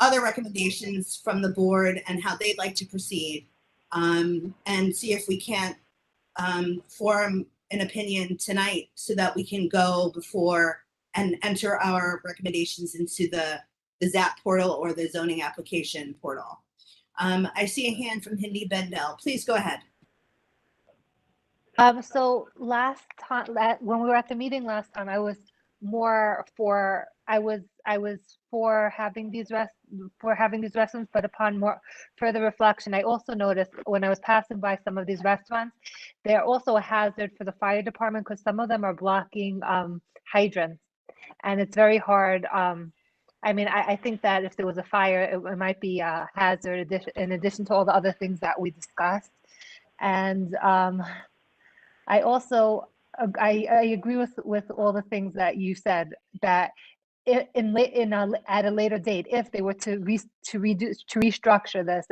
other recommendations from the board and how they'd like to proceed, and see if we can't form an opinion tonight so that we can go before and enter our recommendations into the ZAP portal or the zoning application portal. I see a hand from Hindi Bendel. Please go ahead. So last time, when we were at the meeting last time, I was more for, I was for having these restaurants, but upon more further reflection, I also noticed when I was passing by some of these restaurants, they're also a hazard for the fire department because some of them are blocking hydrants, and it's very hard. I mean, I think that if there was a fire, it might be a hazard in addition to all the other things that we discussed. And I also I agree with all the things that you said, that at a later date, if they were to restructure this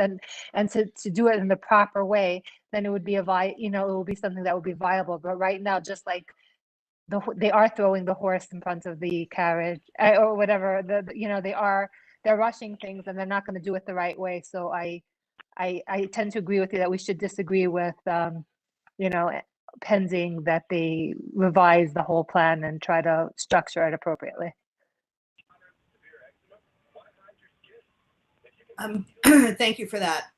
and to do it in the proper way, then it would be it would be something that would be viable. But right now, just like they are throwing the horse in front of the carriage or whatever, they're rushing things and they're not going to do it the right way. So I tend to agree with you that we should disagree with pending that they revise the whole plan and try to structure it appropriately. Thank you for that.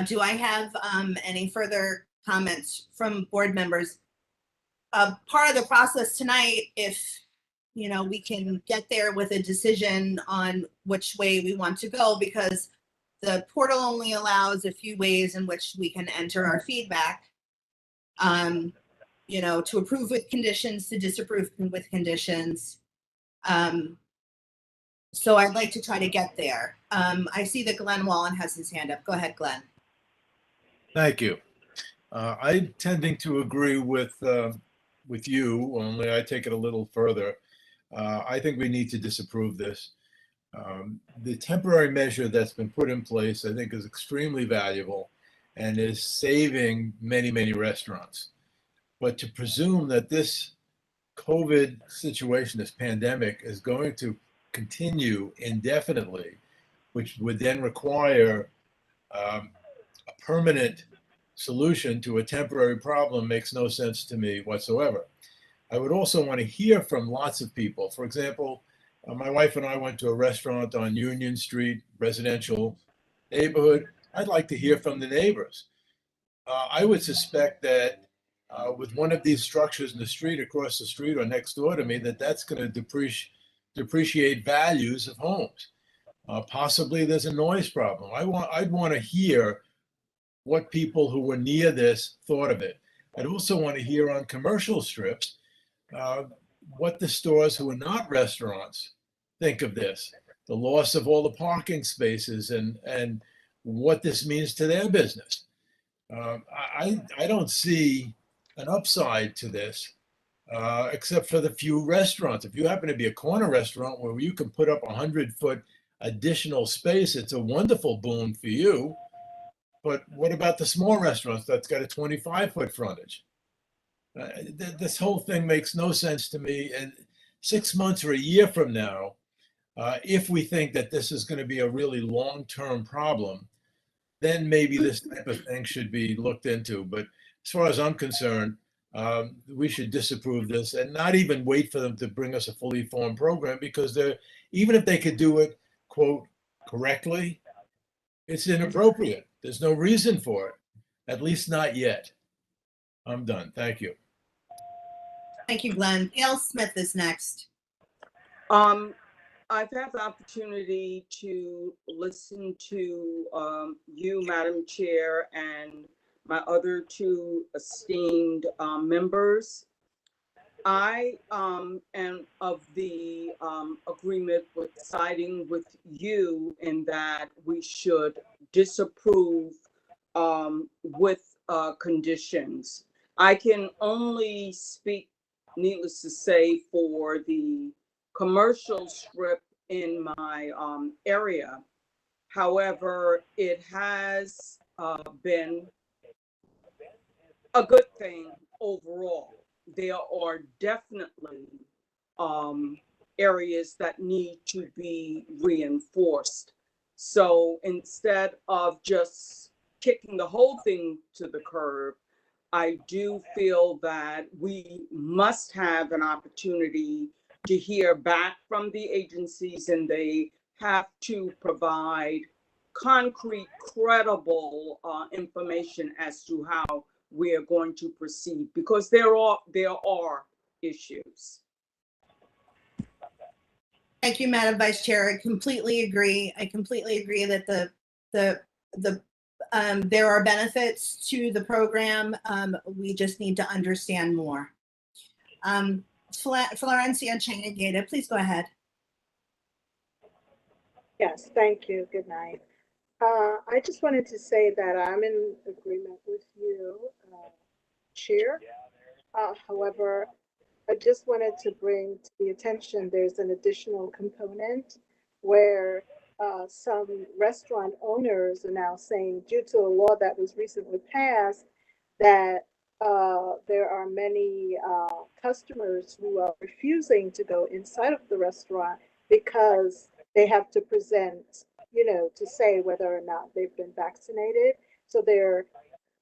Do I have any further comments from board members? Part of the process tonight, if we can get there with a decision on which way we want to go, because the portal only allows a few ways in which we can enter our feedback. To approve with conditions, to disapprove with conditions. So I'd like to try to get there. I see that Glenn Wallen has his hand up. Go ahead, Glenn. Thank you. I'm tending to agree with you, only I take it a little further. I think we need to disapprove this. The temporary measure that's been put in place, I think, is extremely valuable and is saving many, many restaurants. But to presume that this COVID situation, this pandemic, is going to continue indefinitely, which would then require a permanent solution to a temporary problem, makes no sense to me whatsoever. I would also want to hear from lots of people. For example, my wife and I went to a restaurant on Union Street, residential neighborhood. I'd like to hear from the neighbors. I would suspect that with one of these structures in the street, across the street or next door to me, that's going to depreciate values of homes. Possibly there's a noise problem. I'd want to hear what people who were near this thought of it. I'd also want to hear on commercial strips what the stores who are not restaurants think of this, the loss of all the parking spaces and what this means to their business. I don't see an upside to this, except for the few restaurants. If you happen to be a corner restaurant where you can put up 100-foot additional space, it's a wonderful boon for you. But what about the small restaurants that's got a 25-foot frontage? This whole thing makes no sense to me. And 6 months or a year from now, if we think that this is going to be a really long-term problem, then maybe this type of thing should be looked into. But as far as I'm concerned, we should disapprove this and not even wait for them to bring us a fully formed program, because even if they could do it, quote, correctly, it's inappropriate. There's no reason for it, at least not yet. I'm done. Thank you. Thank you, Glenn. Gail Smith is next. I've had the opportunity to listen to you, Madam Chair, and my other two esteemed members. I am of the agreement with siding with you in that we should disapprove with conditions. I can only speak, needless to say, for the commercial strip in my area. However, it has been a good thing overall. There are definitely areas that need to be reinforced. So instead of just kicking the whole thing to the curb, I do feel that we must have an opportunity to hear back from the agencies, and they have to provide concrete, credible information as to how we are going to proceed, because there are issues. Thank you, Madam Vice Chair. I completely agree. I completely agree that there are benefits to the program. We just need to understand more. Florencia Chanagata, please go ahead. Yes, thank you. Good night. I just wanted to say that I'm in agreement with you, Chair. However, I just wanted to bring to the attention there's an additional component where some restaurant owners are now saying, due to a law that was recently passed, that there are many customers who are refusing to go inside of the restaurant because they have to present, to say whether or not they've been vaccinated. So they're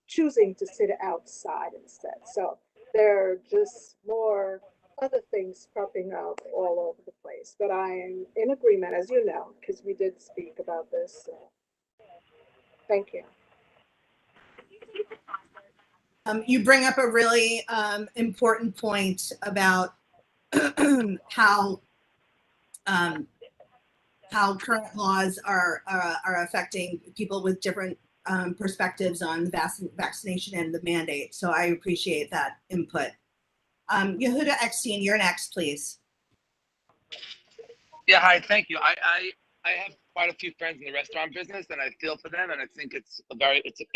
choosing to sit outside instead. So there are just more other things cropping up all over the place. But I am in agreement, as you know, because we did speak about this. So thank you. You bring up a really important point about how current laws are affecting people with different perspectives on the vaccination and the mandate. So I appreciate that input. Yehuda Eckstein, you're next, please. Yeah, hi, thank you. I have quite a few friends in the restaurant business, and I feel for them, and I think it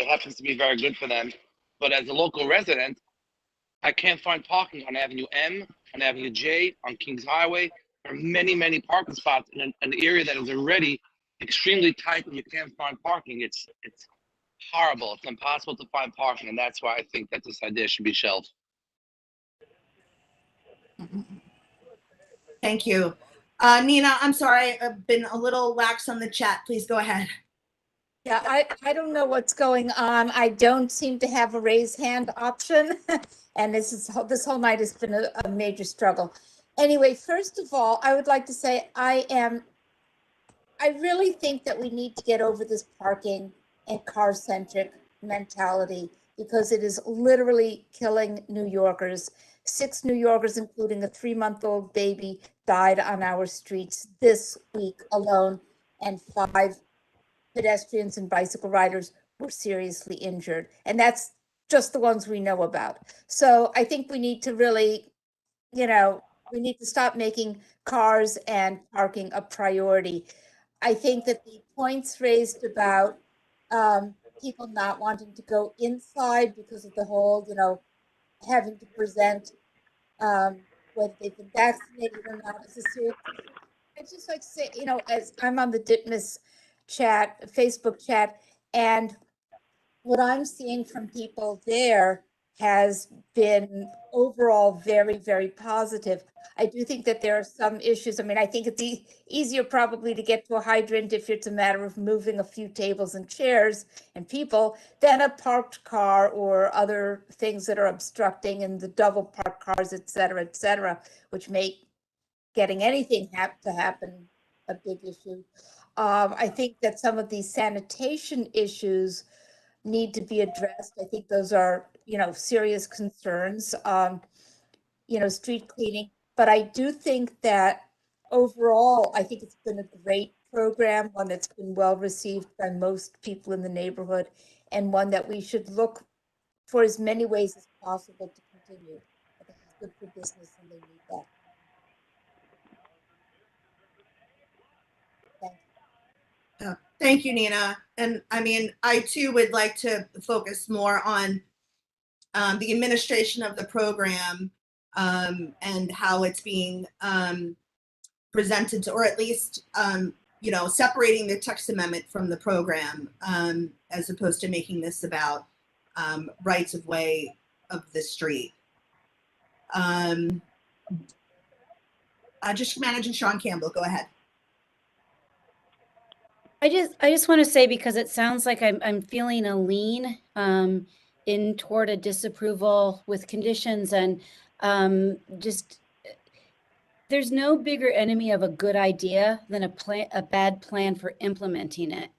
happens to be very good for them. But as a local resident, I can't find parking on Avenue M, on Avenue J, on Kings Highway. There are many, many parking spots in an area that is already extremely tight, and you can't find parking. It's horrible. It's impossible to find parking, and that's why I think that this idea should be shelved. Thank you. Nina, I'm sorry, I've been a little lax on the chat. Please go ahead. Yeah, I don't know what's going on. I don't seem to have a raise hand option. And this whole night has been a major struggle. Anyway, first of all, I would like to say I really think that we need to get over this parking and car-centric mentality, because it is literally killing New Yorkers. 6 New Yorkers, including a 3-month-old baby, died on our streets this week alone, and 5 pedestrians and bicycle riders were seriously injured. And that's just the ones we know about. So I think we need to really, we need to stop making cars and parking a priority. I think that the points raised about people not wanting to go inside because of the whole, having to present whether they've been vaccinated or not is a serious issue. I'd just like to say, as I'm on the DITMAS chat, Facebook chat, and what I'm seeing from people there has been overall very, very positive. I do think that there are some issues. I mean, I think it's easier probably to get to a hydrant if it's a matter of moving a few tables and chairs and people than a parked car or other things that are obstructing, and the double parked cars, et cetera, which make getting anything to happen a big issue. I think that some of these sanitation issues need to be addressed. I think those are, serious concerns, street cleaning. But I do think that overall, I think it's been a great program, one that's been well received by most people in the neighborhood, and one that we should look for as many ways as possible to continue. I think it's good for business, and they need that. Thank you, Nina. And I mean, I too would like to focus more on the administration of the program and how it's being presented, or at least, separating the text amendment from the program, as opposed to making this about rights of way of the street. District Manager Sean Campbell, go ahead. I just want to say, because it sounds like I'm feeling a lean in toward a disapproval with conditions, and just there's no bigger enemy of a good idea than a bad plan for implementing it.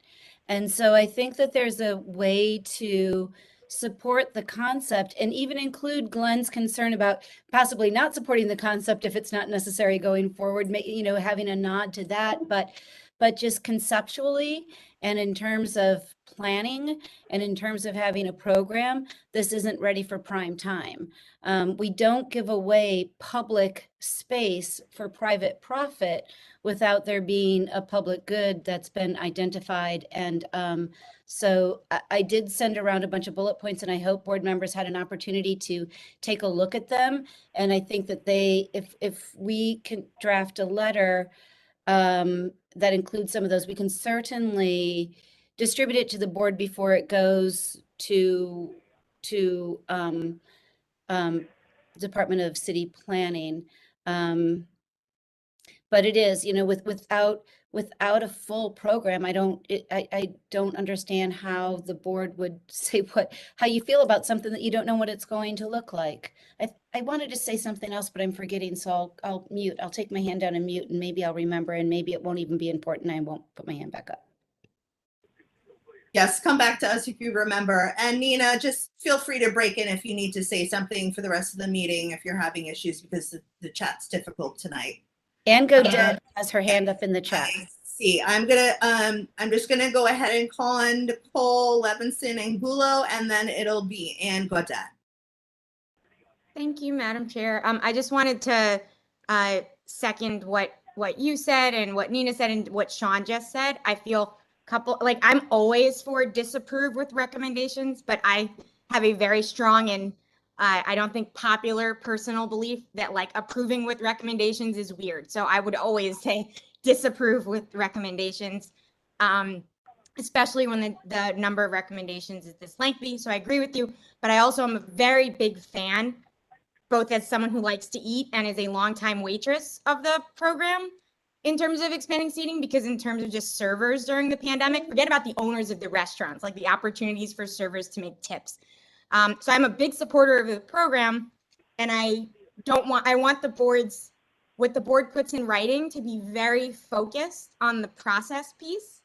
And so I think that there's a way to support the concept and even include Glenn's concern about possibly not supporting the concept if it's not necessary going forward, you know, having a nod to that, but just conceptually and in terms of planning and in terms of having a program, this isn't ready for prime time. We don't give away public space for private profit without there being a public good that's been identified. And so I did send around a bunch of bullet points, and I hope board members had an opportunity to take a look at them. And I think that if we can draft a letter that includes some of those, we can certainly distribute it to the board before it goes to Department of City Planning. But it is, you know, without a full program, I don't understand how the board would say how you feel about something that you don't know what it's going to look like. I wanted to say something else, but I'm forgetting, so I'll mute. I'll take my hand down and mute, and maybe I'll remember, and maybe it won't even be important. I won't put my hand back up. Yes, come back to us if you remember. And Nina, just feel free to break in if you need to say something for the rest of the meeting if you're having issues, because the chat's difficult tonight. Ann Godette has her hand up in the chat. See, I'm just gonna go ahead and call on Nicole Levinson Angulo, and then it'll be Ann Godette. Thank you, Madam Chair. I just wanted to second what you said and what Nina said and what Sean just said. I feel I'm always for disapprove with recommendations, but I have a very strong and I don't think popular personal belief that like approving with recommendations is weird. So I would always say disapprove with recommendations, especially when the number of recommendations is this lengthy. So I agree with you, but I also am a very big fan, both as someone who likes to eat and as a longtime waitress of the program, in terms of expanding seating, because in terms of just servers during the pandemic, forget about the owners of the restaurants, like the opportunities for servers to make tips. So I'm a big supporter of the program, and I want the boards, what the board puts in writing, to be very focused on the process piece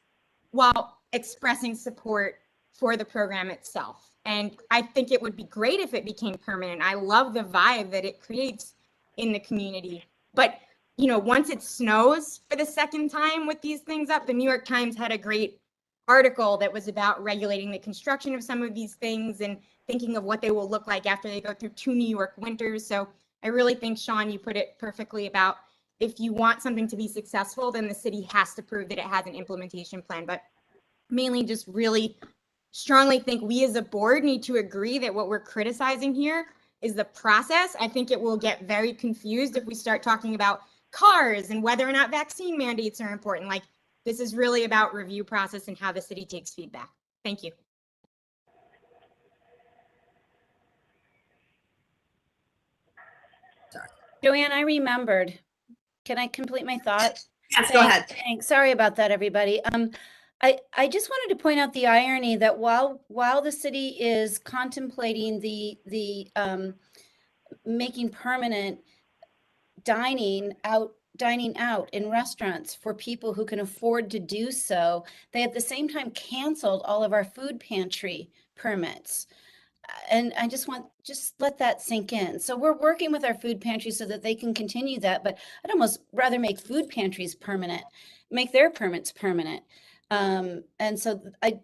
while expressing support for the program itself. And I think it would be great if it became permanent. I love the vibe that it creates in the community. But, you know, once it snows for the second time with these things up, the New York Times had a great article that was about regulating the construction of some of these things and thinking of what they will look like after they go through 2 New York winters. So I really think, Sean, you put it perfectly about if you want something to be successful, then the city has to prove that it has an implementation plan. But mainly just really strongly think we as a board need to agree that what we're criticizing here is the process. I think it will get very confused if we start talking about cars and whether or not vaccine mandates are important. Like, this is really about review process and how the city takes feedback. Thank you. Joanne, I remembered. Can I complete my thought? Yes, go ahead. Thanks. Sorry about that, everybody. I just wanted to point out the irony that while the city is contemplating the making permanent dining out in restaurants for people who can afford to do so, they at the same time canceled all of our food pantry permits. And I just let that sink in. So we're working with our food pantries so that they can continue that, but I'd almost rather make food pantries permanent, make their permits permanent. And so I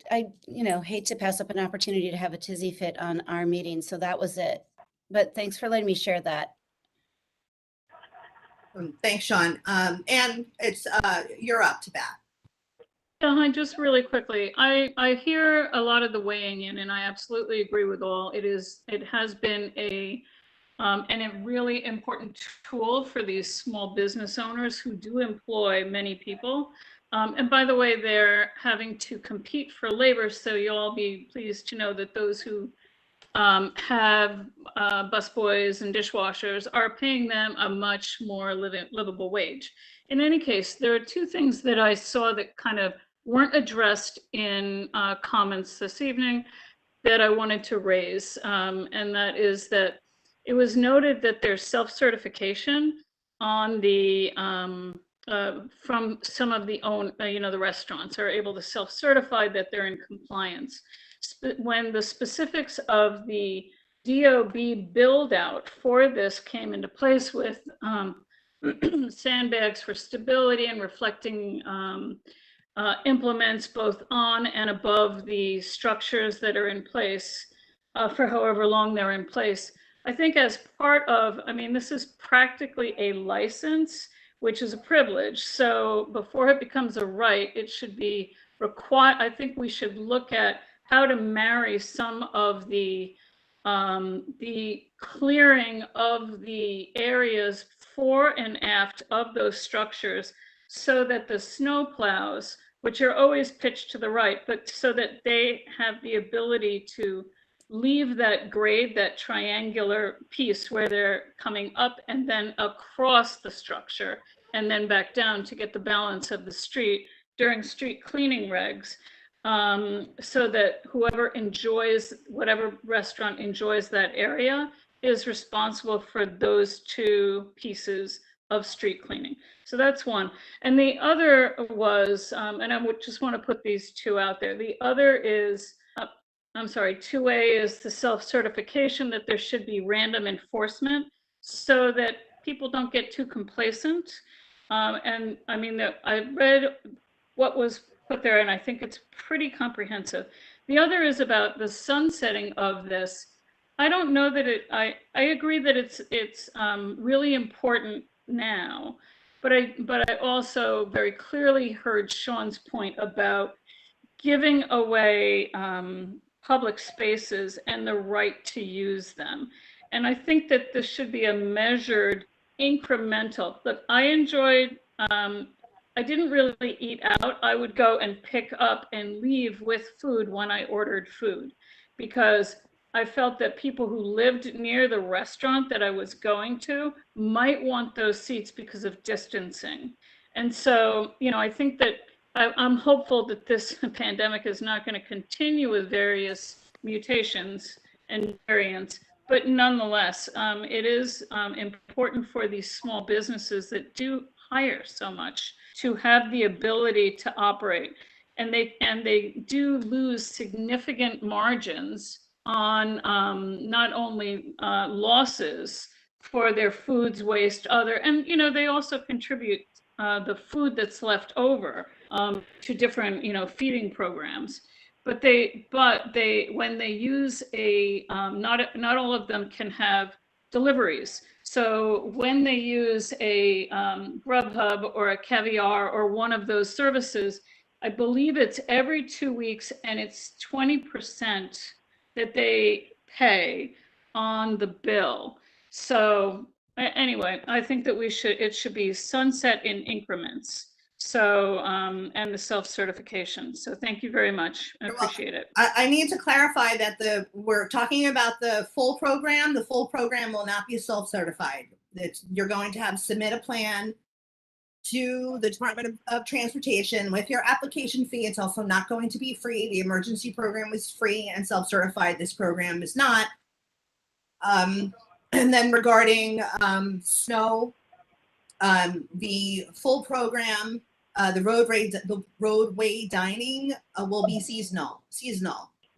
hate to pass up an opportunity to have a tizzy fit on our meeting. So that was it. But thanks for letting me share that. Thanks, Sean. And it's you're up to bat. Yeah, hi, just really quickly. I hear a lot of the weighing in, and I absolutely agree with all. It has been a really important tool for these small business owners who do employ many people. And by the way, they're having to compete for labor, so you'll all be pleased to know that those who have busboys and dishwashers are paying them a much more livable wage. In any case, there are 2 things that I saw that kind of weren't addressed in comments this evening that I wanted to raise, and that is that it was noted that there's self-certification on the from some of the the restaurants are able to self-certify that they're in compliance. When the specifics of the DOB build out for this came into place with sandbags for stability and reflecting implements both on and above the structures that are in place for however long they're in place. I think as part of, I mean, this is practically a license, which is a privilege. So before it becomes a right, it should be required. I think we should look at how to marry some of the clearing of the areas fore and aft of those structures so that the snow plows, which are always pitched to the right, but so that they have the ability to leave that grade, that triangular piece where they're coming up and then across the structure and then back down to get the balance of the street during street cleaning regs, so that whoever enjoys, whatever restaurant enjoys that area is responsible for those two pieces of street cleaning. So that's one. And the other was, and I would just want to put these two out there. The other is, I'm sorry, 2A is the self-certification, that there should be random enforcement so that people don't get too complacent. And I mean, I read what was put there, and I think it's pretty comprehensive. The other is about the sunsetting of this. I don't know that I agree that it's really important now, but I also very clearly heard Sean's point about giving away public spaces and the right to use them. And I think that this should be a measured, incremental. Look, I enjoyed, I didn't really eat out. I would go and pick up and leave with food when I ordered food, because I felt that people who lived near the restaurant that I was going to might want those seats because of distancing. And so, you know, I think that I'm hopeful that this pandemic is not going to continue with various mutations and variants, but nonetheless, it is important for these small businesses that do hire so much to have the ability to operate. And they do lose significant margins on not only losses for their foods, waste, and you know, they also contribute the food that's left over to different, you know, feeding programs. But when they use a not all of them can have deliveries. So when they use a Grubhub or a Caviar or one of those services, I believe it's every 2 weeks, and it's 20% that they pay on the bill. So anyway, I think that it should be sunset in increments. So, and the self-certification. So thank you very much. I appreciate it. I need to clarify that we're talking about the full program. The full program will not be self-certified. You're going to have to submit a plan to the Department of Transportation with your application fee. It's also not going to be free. The emergency program was free and self-certified. This program is not. And then regarding snow, the full program, the roadway dining will be seasonal.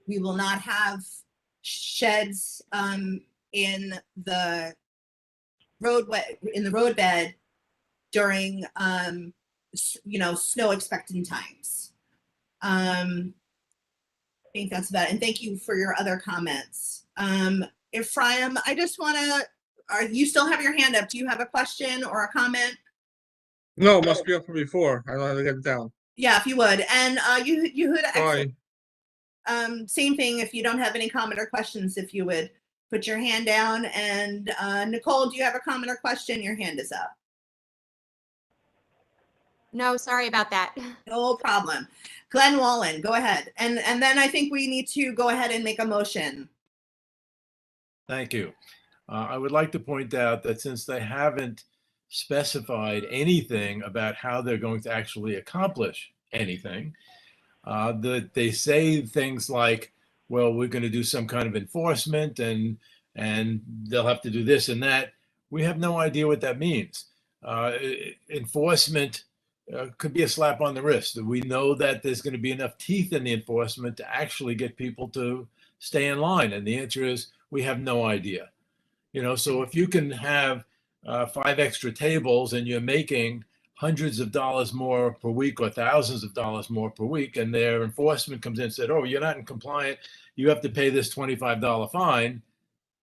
We will not have sheds in the roadbed during snow expectant times. I think that's about it. And thank you for your other comments. Ephraim, I just want to, you still have your hand up. Do you have a question or a comment? No, it must be up from before. I don't know how to get it down. Yeah, if you would. And you would Sorry. same thing, if you don't have any comment or questions, if you would put your hand down. And Nicole, do you have a comment or question? Your hand is up. No, sorry about that. No problem. Glenn Wallen, go ahead. And then I think we need to go ahead and make a motion. Thank you. I would like to point out that since they haven't specified anything about how they're going to actually accomplish anything, that they say things like, well, we're going to do some kind of enforcement and they'll have to do this and that. We have no idea what that means. enforcement could be a slap on the wrist. We know that there's going to be enough teeth in the enforcement to actually get people to stay in line. And the answer is we have no idea. So if you can have 5 extra tables and you're making hundreds of dollars more per week or thousands of dollars more per week, and their enforcement comes in and said, oh, you're not in compliant, you have to pay this $25 fine,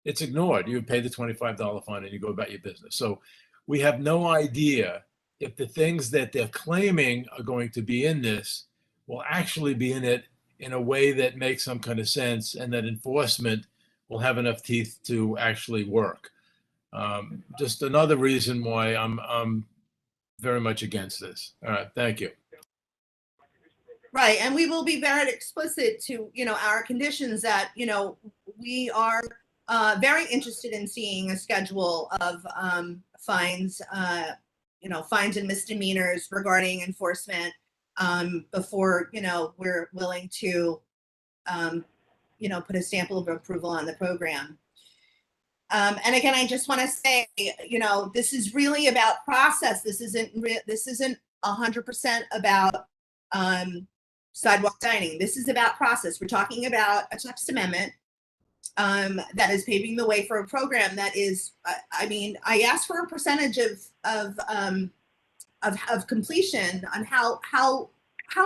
it's ignored. You pay the $25 fine and you go about your business. So we have no idea if the things that they're claiming are going to be in this will actually be in it in a way that makes some kind of sense, and that enforcement will have enough teeth to actually work. Just another reason why I'm very much against this. All right, thank you. Right, and we will be very explicit to, our conditions that, we are very interested in seeing a schedule of fines, fines and misdemeanors regarding enforcement before, we're willing to, put a stamp of approval on the program. And again, I just want to say, this is really about process. This isn't 100% about sidewalk dining. This is about process. We're talking about a text amendment that is paving the way for a program that is, I asked for a percentage of completion on how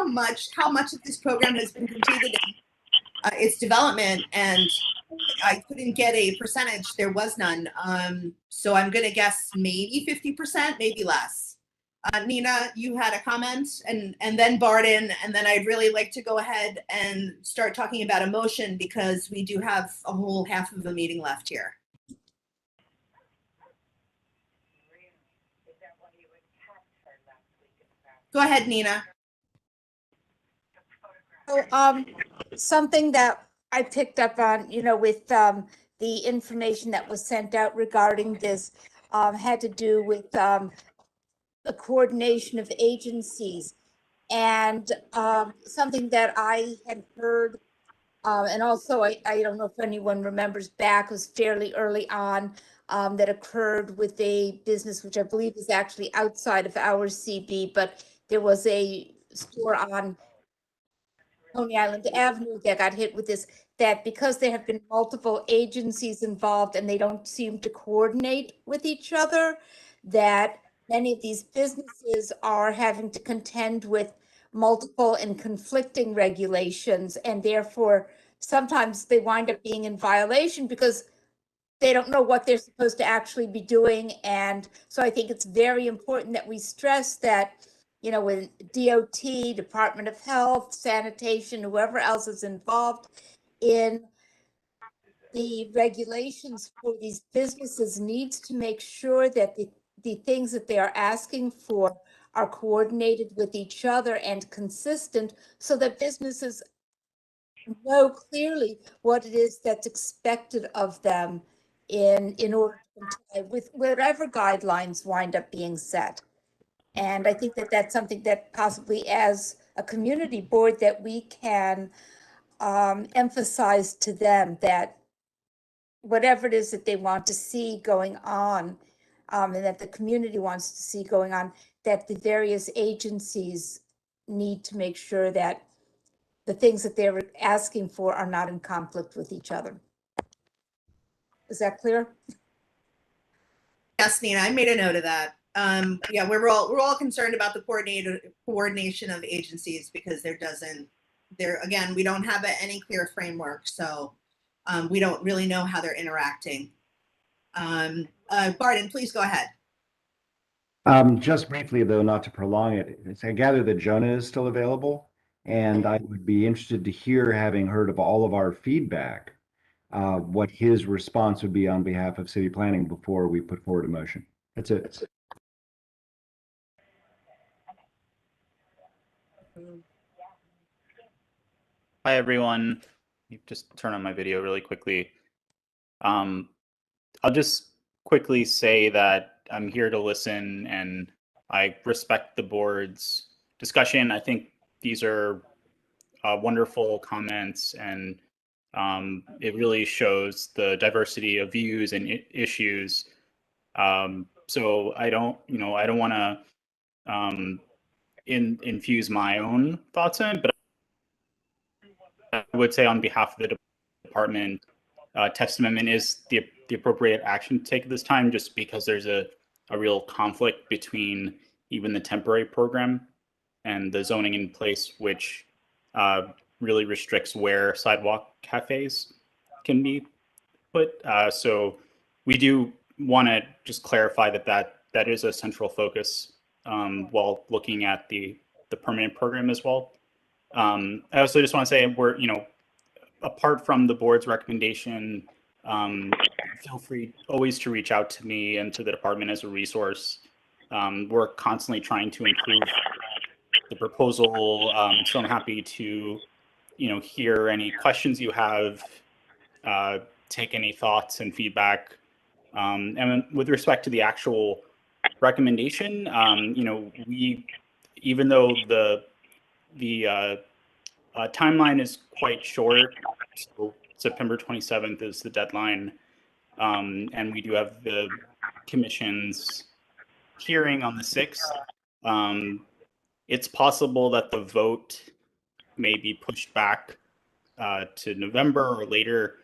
much of this program has been completed in its development, and I couldn't get a percentage. There was none. So I'm going to guess maybe 50%, maybe less. Nina, you had a comment, and then Barden, and then I'd really like to go ahead and start talking about a motion, because we do have a whole half of the meeting left here. Go ahead, Nina. So, something that I picked up on, with the information that was sent out regarding this had to do with the coordination of agencies, and something that I had heard, and also I don't know if anyone remembers back, was fairly early on, that occurred with a business which I believe is actually outside of our CB, but there was a store on Coney Island Avenue that got hit with this, that because there have been multiple agencies involved and they don't seem to coordinate with each other, that many of these businesses are having to contend with multiple and conflicting regulations, and therefore sometimes they wind up being in violation because they don't know what they're supposed to actually be doing. And so I think it's very important that we stress that, when DOT, Department of Health, sanitation, whoever else is involved in the regulations for these businesses, needs to make sure that the things that they are asking for are coordinated with each other and consistent, so that businesses know clearly what it is that's expected of them in order to comply with whatever guidelines wind up being set. And I think that that's something that possibly as a community board that we can emphasize to them, that whatever it is that they want to see going on, and that the community wants to see going on, that the various agencies need to make sure that the things that they're asking for are not in conflict with each other. Is that clear? Yes, Nina, I made a note of that. Yeah, we're all concerned about the coordination of agencies, because again, we don't have any clear framework, so we don't really know how they're interacting. Barden, please go ahead. Just briefly, though, not to prolong it, I gather that Jonah is still available, and I would be interested to hear, having heard of all of our feedback, what his response would be on behalf of city planning before we put forward a motion. That's it. Hi, everyone. Just turn on my video really quickly. I'll just quickly say that I'm here to listen, and I respect the board's discussion. I think these are wonderful comments, and it really shows the diversity of views and issues. So I don't want to infuse my own thoughts in it, but I would say on behalf of the department, text amendment is the appropriate action to take at this time, just because there's a real conflict between even the temporary program and the zoning in place, which really restricts where sidewalk cafes can be put. So we do want to just clarify that is a central focus while looking at the permanent program as well. I also just want to say we're, apart from the board's recommendation, feel free always to reach out to me and to the department as a resource. We're constantly trying to improve the proposal. So I'm happy to, hear any questions you have, take any thoughts and feedback. And with respect to the actual recommendation, we, even though the timeline is quite short, so September 27th is the deadline, and we do have the commission's hearing on the 6th. It's possible that the vote may be pushed back to November or later.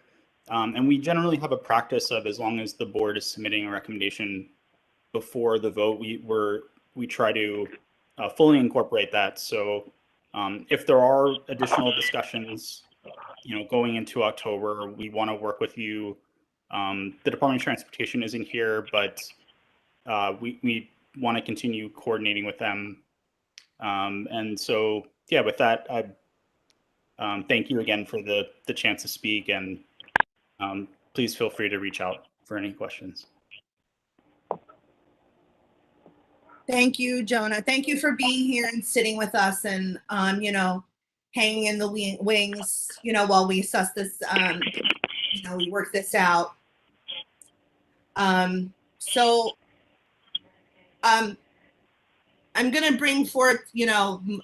And we generally have a practice of, as long as the board is submitting a recommendation before the vote, we try to fully incorporate that. So if there are additional discussions, going into October, we want to work with you. The Department of Transportation isn't here, but we want to continue coordinating with them. And so, yeah, with that, I thank you again for the chance to speak, and please feel free to reach out for any questions. Thank you, Jonah. Thank you for being here and sitting with us and, hanging in the wings, while we suss this, we work this out. I'm going to bring forth,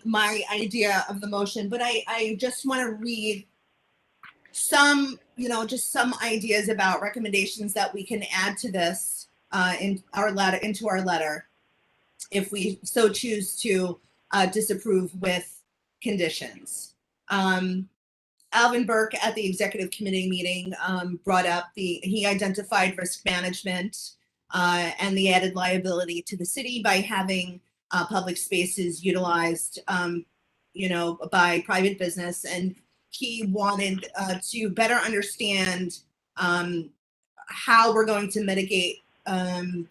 my idea of the motion, but I just want to read some, just some ideas about recommendations that we can add to this into our letter, if we so choose to disapprove with conditions. Alvin Burke at the executive committee meeting brought up he identified risk management and the added liability to the city by having public spaces utilized, by private business. And he wanted to better understand how we're going to mitigate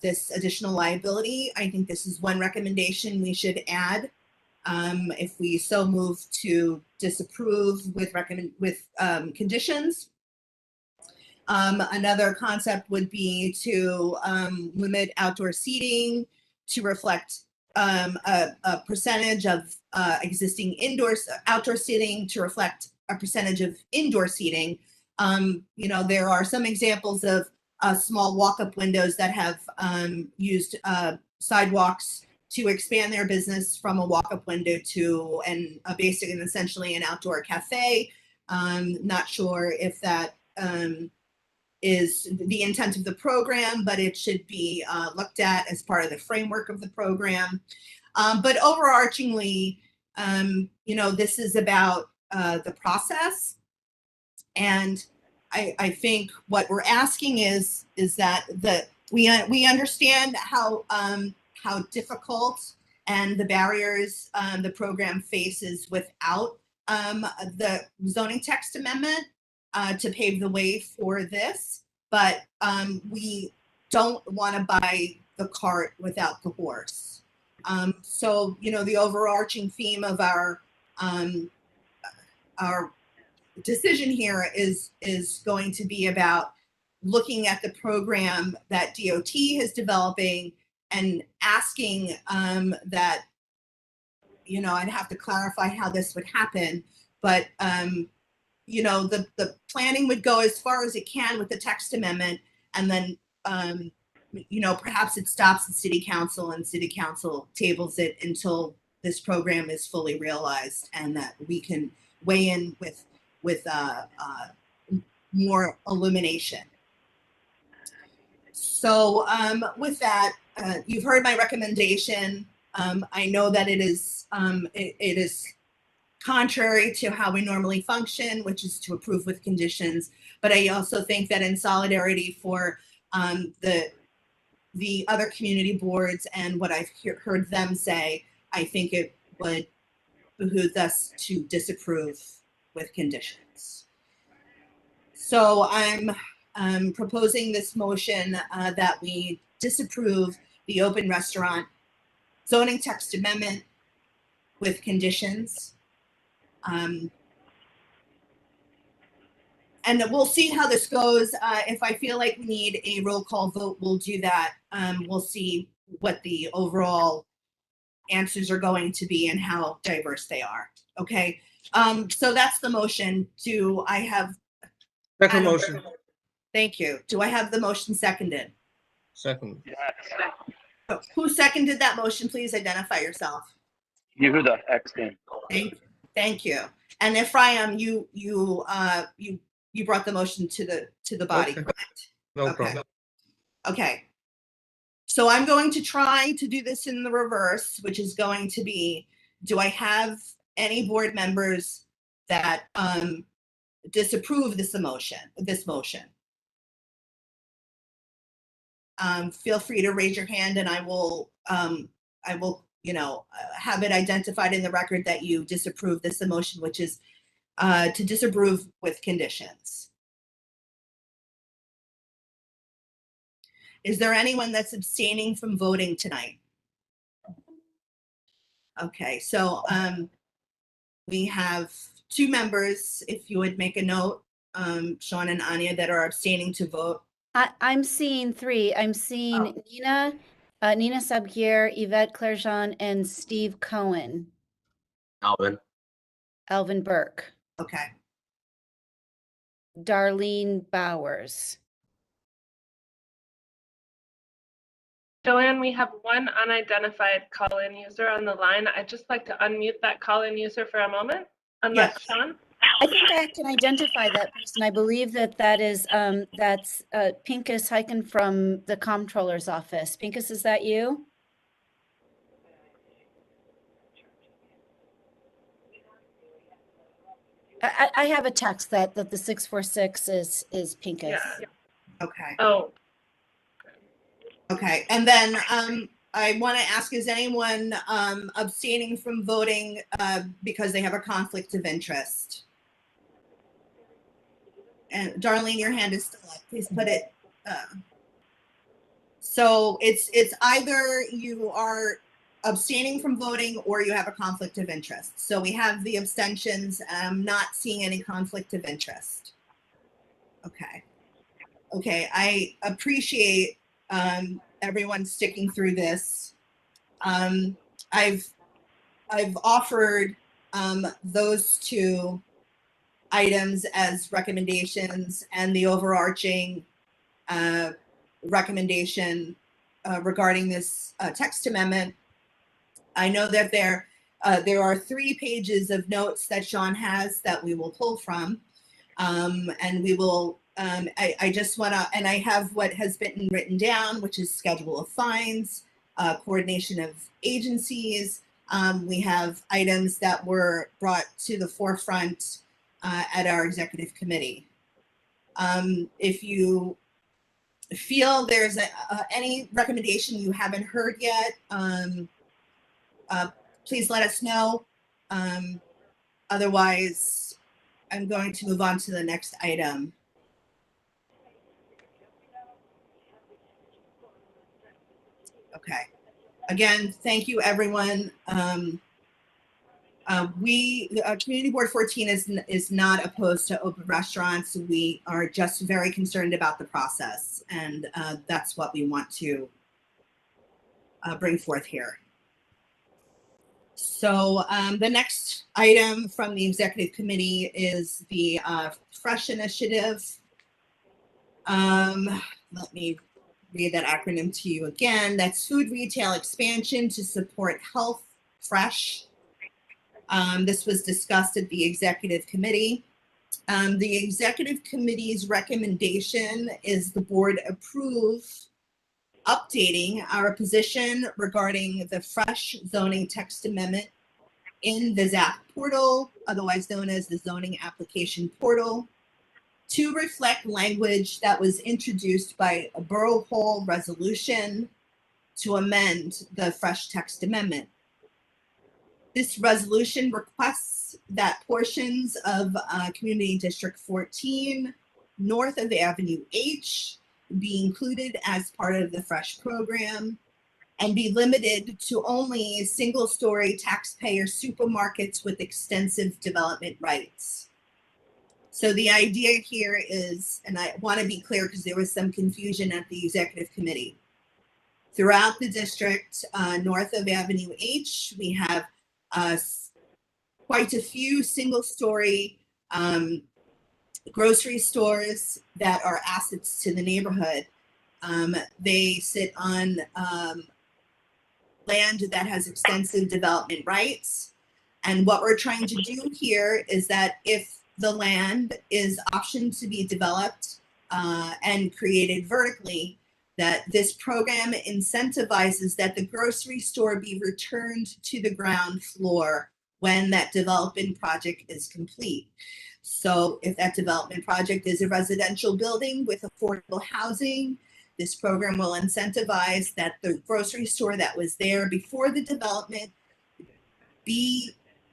this additional liability. I think this is one recommendation we should add if we so move to disapprove with conditions. Another concept would be to limit outdoor seating to reflect a percentage of existing outdoor seating to reflect a percentage of indoor seating. There are some examples of small walk-up windows that have used sidewalks to expand their business from a walk-up window to a basic and essentially an outdoor cafe. Not sure if that is the intent of the program, but it should be looked at as part of the framework of the program. But overarchingly, this is about the process. And I think what we're asking is that we understand how difficult and the barriers the program faces without the zoning text amendment to pave the way for this, but we don't want to buy the cart without the horse. So the overarching theme of our decision here is going to be about looking at the program that DOT is developing and asking that, I'd have to clarify how this would happen, but the planning would go as far as it can with the text amendment, and then perhaps it stops at city council and city council tables it until this program is fully realized and that we can weigh in with more illumination. So with that, you've heard my recommendation. I know that it is contrary to how we normally function, which is to approve with conditions. But I also think that in solidarity for the other community boards and what I've heard them say, I think it would behoove us to disapprove with conditions. So I'm proposing this motion that we disapprove the open restaurant zoning text amendment with conditions. And we'll see how this goes. If I feel like we need a roll call vote, we'll do that. We'll see what the overall answers are going to be and how diverse they are. Okay. So that's the motion. Do I have? Second motion. Thank you. Do I have the motion seconded? Second. Who seconded that motion? Please identify yourself. Yehuda, X-Team. Thank you. And Ephraim, you brought the motion to the body, Okay. correct? No Okay. problem. Okay. So I'm going to try to do this in the reverse, which is going to be, do I have any board members that disapprove this motion? Feel free to raise your hand and I will, have it identified in the record that you disapprove this motion, which is to disapprove with conditions. Is there anyone that's abstaining from voting tonight? Okay, so we have 2 members, if you would make a note, Sean and Anya, that are abstaining to vote. I'm seeing 3. I'm seeing Nina Sabgier, Yvette Clerjean, and Steve Cohen. Alvin Burke. Okay. Darlene Bowers. Joanne, we have one unidentified call-in user on the line. I'd just like to unmute that call-in user for a moment. Unless Sean? I think I can identify that person. I believe that is that's Pincus Heiken from the comptroller's office. Pincus, is that you? I have a text that the 646 is Pincus. Yeah. Okay. Oh. Okay, and then I want to ask, is anyone abstaining from voting because they have a conflict of interest? And Darlene, your hand is still up. Please put it. So it's either you are abstaining from voting or you have a conflict of interest. So we have the abstentions. Not seeing any conflict of interest. Okay. Okay, I appreciate everyone sticking through this. I've offered those 2 items as recommendations and the overarching recommendation regarding this text amendment. I know that there are 3 pages of notes that Sean has that we will pull from, and we will. I just want to, and I have what has been written down, which is schedule of fines, coordination of agencies. We have items that were brought to the forefront at our executive committee. If you feel there's any recommendation you haven't heard yet, please let us know. Otherwise, I'm going to move on to the next item. Okay. Again, thank you, everyone. Community Board 14 is not opposed to open restaurants. We are just very concerned about the process, and that's what we want to bring forth here. So the next item from the executive committee is the FRESH initiative. Let me read that acronym to you again. That's food retail expansion to support health fresh. This was discussed at the executive committee. The executive committee's recommendation is the board approve updating our position regarding the fresh zoning text amendment in the ZAP portal, otherwise known as the zoning application portal, to reflect language that was introduced by a Borough Hall resolution to amend the fresh text amendment. This resolution requests that portions of Community District 14 north of Avenue H be included as part of the fresh program and be limited to only single-story taxpayer supermarkets with extensive development rights. So the idea here is, and I want to be clear because there was some confusion at the executive committee. Throughout the district, north of Avenue H, we have quite a few single-story grocery stores that are assets to the neighborhood. They sit on land that has extensive development rights. And what we're trying to do here is that if the land is optioned to be developed and created vertically, that this program incentivizes that the grocery store be returned to the ground floor when that development project is complete. So if that development project is a residential building with affordable housing, this program will incentivize that the grocery store that was there before the development be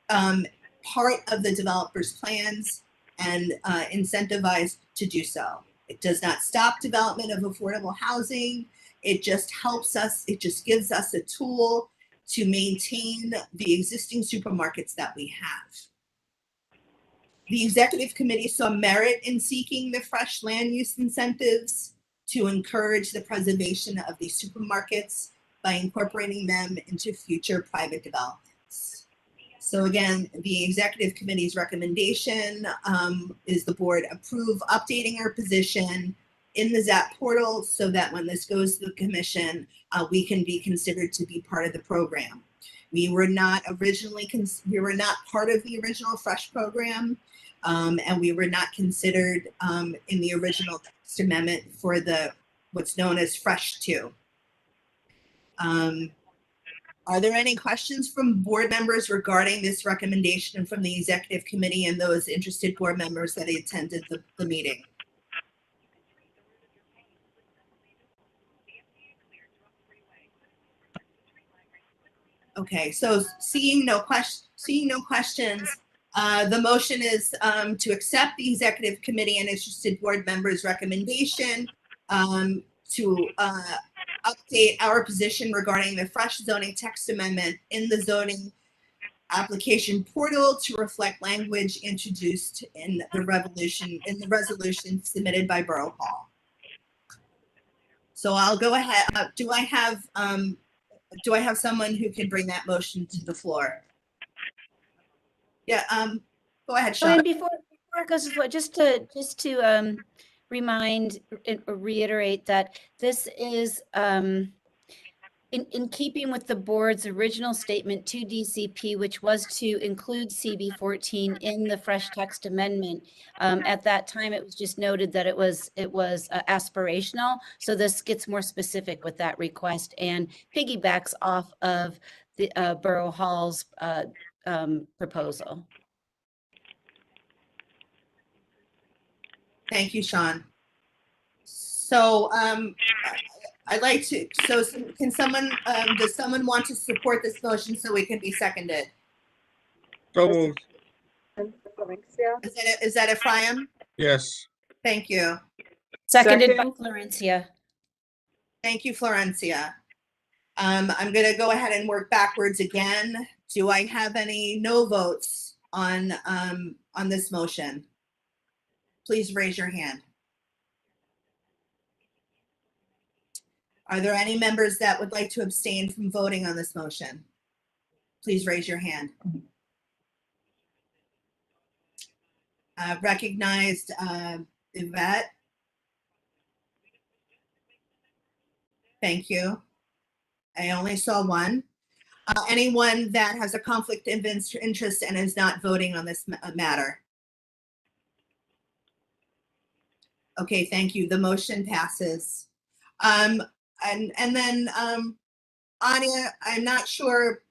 part of the developer's plans and incentivized to do so. It does not stop development of affordable housing. It just helps us, it just gives us a tool to maintain the existing supermarkets that we have. The executive committee saw merit in seeking the fresh land use incentives to encourage the preservation of these supermarkets by incorporating them into future private developments. So again, the executive committee's recommendation is the board approve updating our position in the ZAP portal so that when this goes to the commission, we can be considered to be part of the program. We were not originally, we were not part of the original Fresh program, and we were not considered in the original text amendment for the what's known as Fresh 2. Are there any questions from board members regarding this recommendation from the executive committee and those interested board members that attended the meeting? Okay, so seeing no questions, the motion is to accept the executive committee and interested board members' recommendation to update our position regarding the fresh zoning text amendment in the zoning application portal to reflect language introduced in the resolution submitted by Borough Hall. So I'll go ahead. Do I have someone who can bring that motion to the floor? Yeah. Go ahead, Sean. And before it goes to the floor, just to remind or reiterate that this is in keeping with the board's original statement to DCP, which was to include CB14 in the fresh text amendment. At that time, it was just noted that it was aspirational. So this gets more specific with that request and piggybacks off of the Borough Hall's proposal. Thank you, Sean. So I'd like to, so can someone, does someone want to support this motion so it can be seconded? So moved. Is that Ephraim? Yes. Thank you. Seconded by Florencia. Thank you, Florencia. I'm going to go ahead and work backwards again. Do I have any no votes on this motion? Please raise your hand. Are there any members that would like to abstain from voting on this motion? Please raise your hand. Recognized Yvette. Thank you. I only saw one. Anyone that has a conflict of interest and is not voting on this matter? Okay, thank you. The motion passes. and then Anya, I'm not sure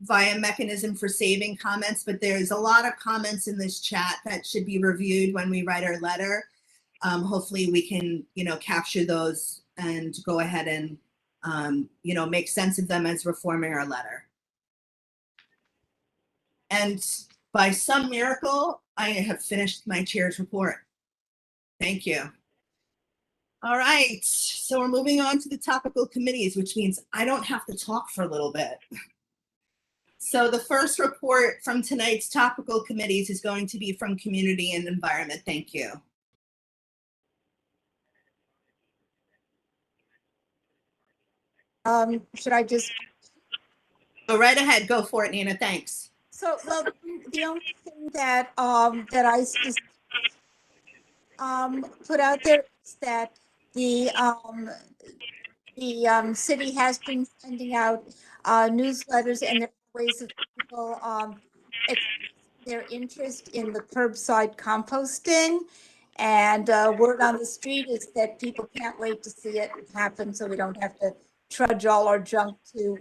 via mechanism for saving comments, but there's a lot of comments in this chat that should be reviewed when we write our letter. Hopefully we can, capture those and go ahead and, make sense of them as we're forming our letter. And by some miracle, I have finished my chair's report. Thank you. All right, so we're moving on to the topical committees, which means I don't have to talk for a little bit. So the first report from tonight's topical committees is going to be from Community and Environment. Thank you. Should I just go right ahead? Go for it, Nina. Thanks. So the only thing that that I just put out there is that the city has been sending out newsletters, and there are ways of people expressing their interest in the curbside composting. And word on the street is that people can't wait to see it happen, so we don't have to trudge all our junk to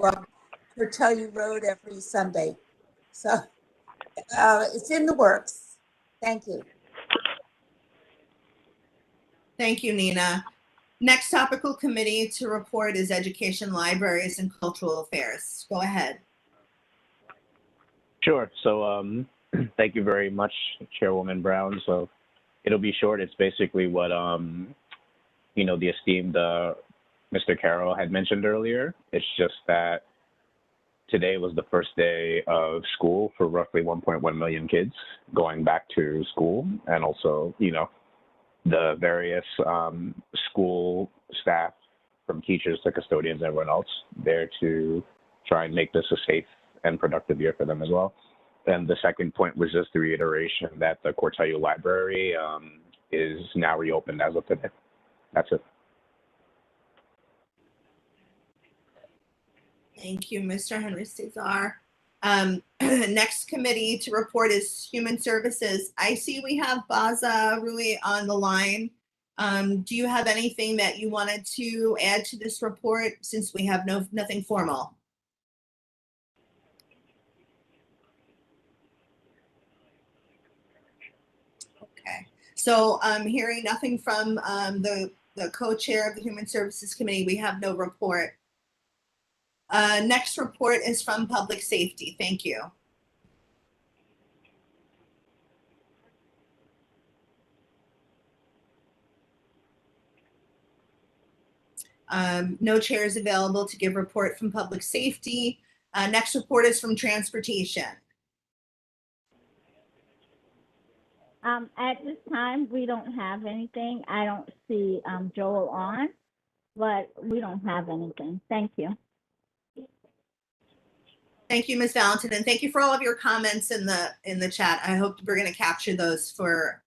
Vertelli Road every Sunday. So it's in the works. Thank you. Thank you, Nina. Next topical committee to report is Education, Libraries, and Cultural Affairs. Go ahead. Sure. So thank you very much, Chairwoman Brown. So it'll be short. It's basically what, the esteemed Mr. Carroll had mentioned earlier. It's just that today was the first day of school for roughly 1.1 million kids going back to school, and also, the various school staff, from teachers to custodians, everyone else, there to try and make this a safe and productive year for them as well. And the second point was just the reiteration that the Cortello Library is now reopened as of today. That's it. Thank you, Mr. Henry Cesar. Next committee to report is Human Services. I see we have Baza Rui on the line. Do you have anything that you wanted to add to this report, since we have nothing formal? Okay, so hearing nothing from the co-chair of the Human Services Committee, we have no report. Next report is from Public Safety. Thank you. No chairs available to give report from Public Safety. Next report is from Transportation. At this time, we don't have anything. I don't see Joel on, but we don't have anything. Thank you. Thank you, Ms. Valentin, and thank you for all of your comments in the chat. I hope we're going to capture those for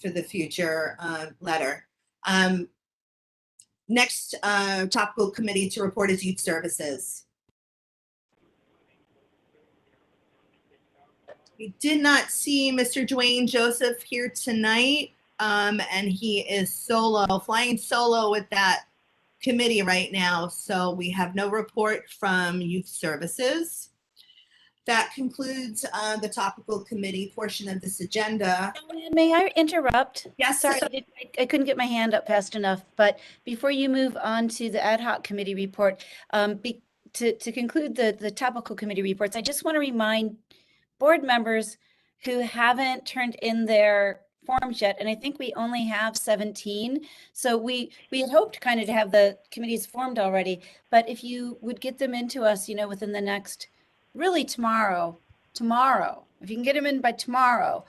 the future letter. Next topical committee to report is Youth Services. We did not see Mr. Dwayne Joseph here tonight, and he is flying solo with that committee right now, so we have no report from Youth Services. That concludes the topical committee portion of this agenda. May I interrupt? Yes. Sorry, I couldn't get my hand up fast enough, but before you move on to the ad hoc committee report, to conclude the topical committee reports, I just want to remind board members who haven't turned in their forms yet, and I think we only have 17. So we had hoped kind of to have the committees formed already, but if you would get them into us, within the next, really tomorrow, if you can get them in by tomorrow,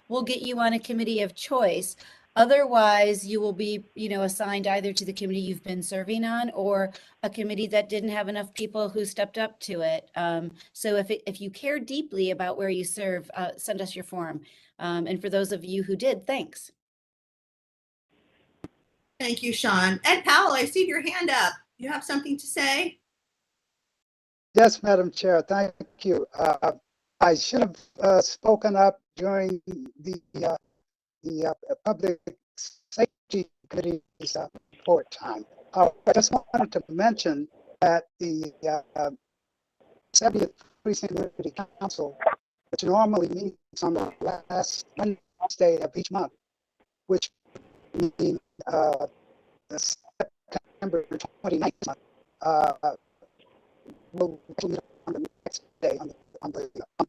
we'll get you on a committee of choice. Otherwise, you will be, assigned either to the committee you've been serving on or a committee that didn't have enough people who stepped up to it. So if you care deeply about where you serve, send us your form. And for those of you who did, thanks. Thank you, Sean. Ed Powell, I see your hand up. You have something to say? Yes, Madam Chair, thank you. I should have spoken up during the Public Safety Committee's report time. I just wanted to mention that the 70th Precinct Community Council, which normally meets on the last Wednesday of each month, which means September 29th month, will meet on the next day, on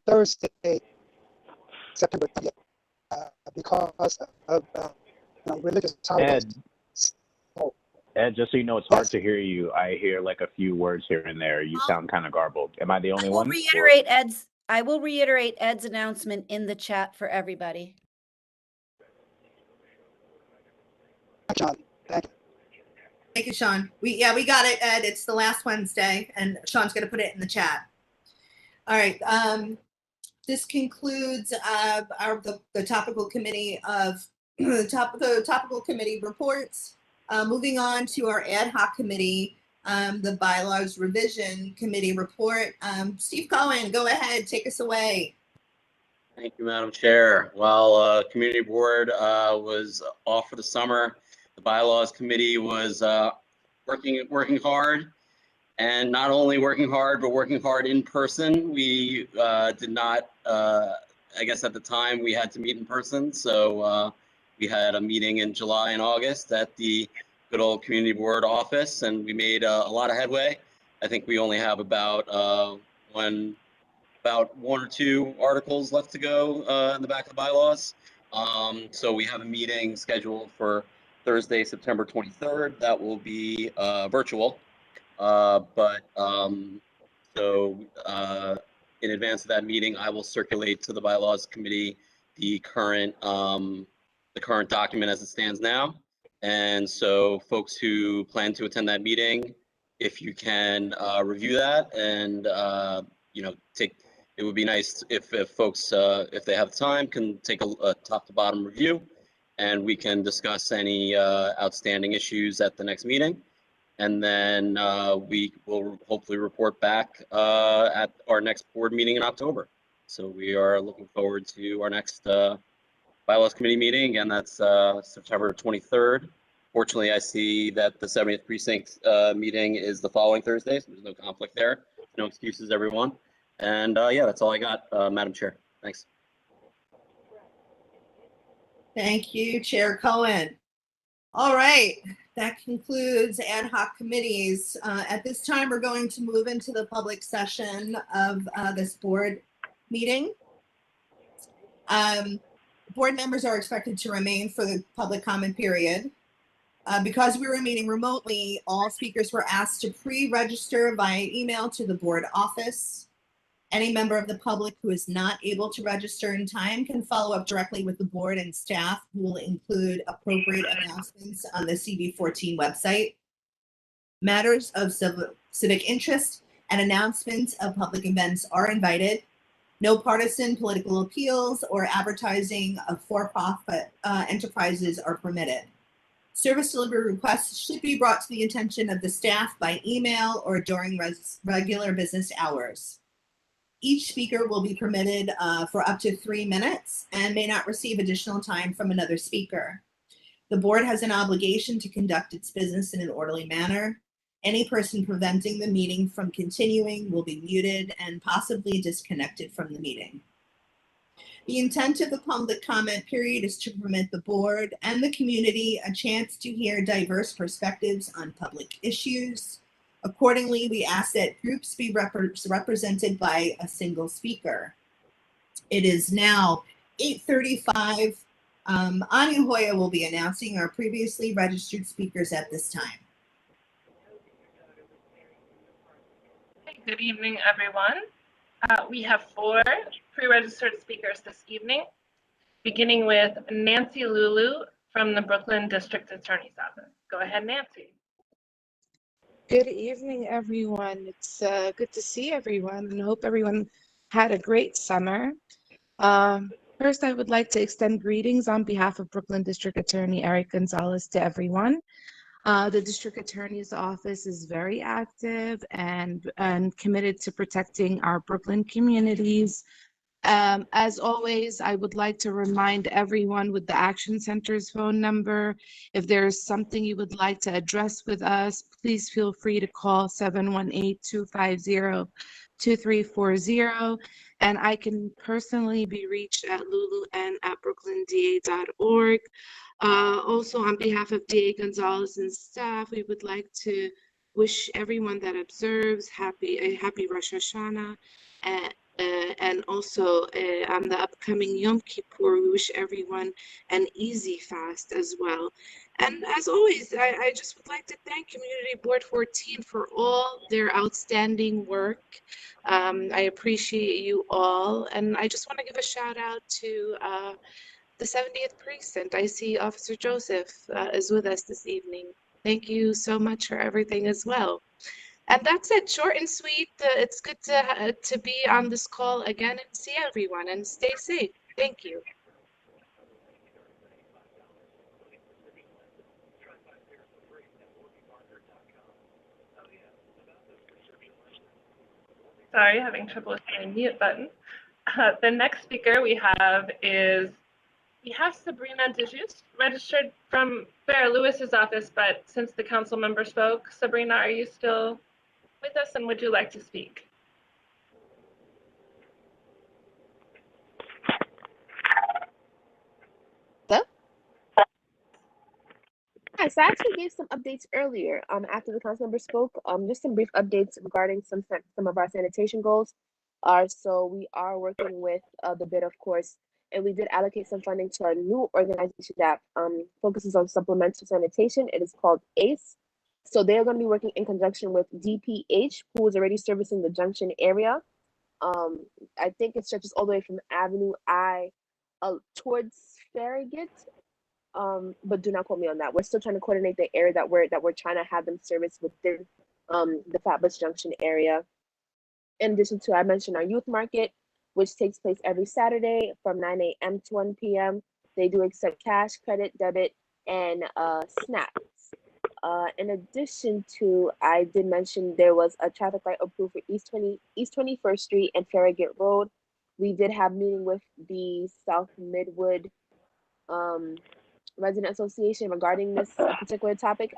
Thursday, September 30th, because of religious holidays. Ed, just so you know, it's hard to hear you. I hear like a few words here and there. You sound kind of garbled. Am I the only one? I will reiterate Ed's announcement in the chat for everybody. John, thank you. Thank you, Sean. We got it, Ed. It's the last Wednesday, and Sean's going to put it in the chat. All right. This concludes the topical committee of the topical committee reports. Moving on to our ad hoc committee, the bylaws revision committee report. Steve Cohen, go ahead, take us away. Thank you, Madam Chair. While community board was off for the summer, the bylaws committee was working hard, and not only working hard, but working hard in person. We did not, I guess at the time we had to meet in person. So we had a meeting in July and August at the good old community board office, and we made a lot of headway. I think we only have about one or two articles left to go in the back of the bylaws. So we have a meeting scheduled for Thursday, September 23rd. That will be virtual. In advance of that meeting, I will circulate to the bylaws committee the current document as it stands now. And so folks who plan to attend that meeting, if you can review that and it would be nice if folks, if they have time, can take a top to bottom review, and we can discuss any outstanding issues at the next meeting. And then we will hopefully report back at our next board meeting in October. So we are looking forward to our next bylaws committee meeting, and that's September 23rd. Fortunately, I see that the 70th precinct meeting is the following Thursday, so there's no conflict there. No excuses, everyone. And yeah, that's all I got, Madam Chair. Thanks. Thank you, Chair Cohen. All right, that concludes ad hoc committees. At this time, we're going to move into the public session of this board meeting. Board members are expected to remain for the public comment period. Because we were meeting remotely, all speakers were asked to pre-register via email to the board office. Any member of the public who is not able to register in time can follow up directly with the board and staff, who will include appropriate announcements on the CB14 website. Matters of civic interest and announcements of public events are invited. No partisan political appeals or advertising of for-profit enterprises are permitted. Service delivery requests should be brought to the attention of the staff by email or during regular business hours. Each speaker will be permitted for up to 3 minutes and may not receive additional time from another speaker. The board has an obligation to conduct its business in an orderly manner. Any person preventing the meeting from continuing will be muted and possibly disconnected from the meeting. The intent of the public comment period is to permit the board and the community a chance to hear diverse perspectives on public issues. Accordingly, we ask that groups be represented by a single speaker. It is now 8:35. Anya Hoya will be announcing our previously registered speakers at this time. Good evening, everyone. We have 4 pre-registered speakers this evening, beginning with Nancy Lulu from the Brooklyn District Attorney's Office. Go ahead, Nancy. Good evening, everyone. It's good to see everyone, and I hope everyone had a great summer. First, I would like to extend greetings on behalf of Brooklyn District Attorney Eric Gonzalez to everyone. The District Attorney's Office is very active and committed to protecting our Brooklyn communities As always, I would like to remind everyone with the Action Center's phone number, if there is something you would like to address with us, please feel free to call 718-250-2340. And I can personally be reached at lulun@brooklynda.org. Also, on behalf of DA Gonzalez and staff, we would like to wish everyone that observes a happy Rosh Hashanah. And also on the upcoming Yom Kippur, we wish everyone an easy fast as well. And as always, I just would like to thank Community Board 14 for all their outstanding work. I appreciate you all. And I just want to give a shout out to the 70th Precinct. I see Officer Joseph is with us this evening. Thank you so much for everything as well. And that's it, short and sweet. It's good to be on this call again and see everyone, and stay safe. Thank you. Sorry, having trouble with my mute button. The next speaker we have Sabrina DeJust, registered from Bear Lewis's office, but since the council member spoke, Sabrina, are you still with us and would you like to speak? Hello? Hi, so I actually gave some updates earlier after the council member spoke. Just some brief updates regarding some of our sanitation goals. So we are working with the bid, of course, and we did allocate some funding to our new organization that focuses on supplemental sanitation. It is called ACE. So they are going to be working in conjunction with DPH, who is already servicing the Junction area. I think it stretches all the way from Avenue I towards Farragut. But do not quote me on that. We're still trying to coordinate the area that we're trying to have them service within the Flatbush Junction area. In addition to, I mentioned our youth market, which takes place every Saturday from 9 a.m. to 1 p.m. They do accept cash, credit, debit, and snaps. In addition to, I did mention there was a traffic light approved for East 21st Street and Farragut Road. We did have meeting with the South Midwood Resident Association regarding this particular topic.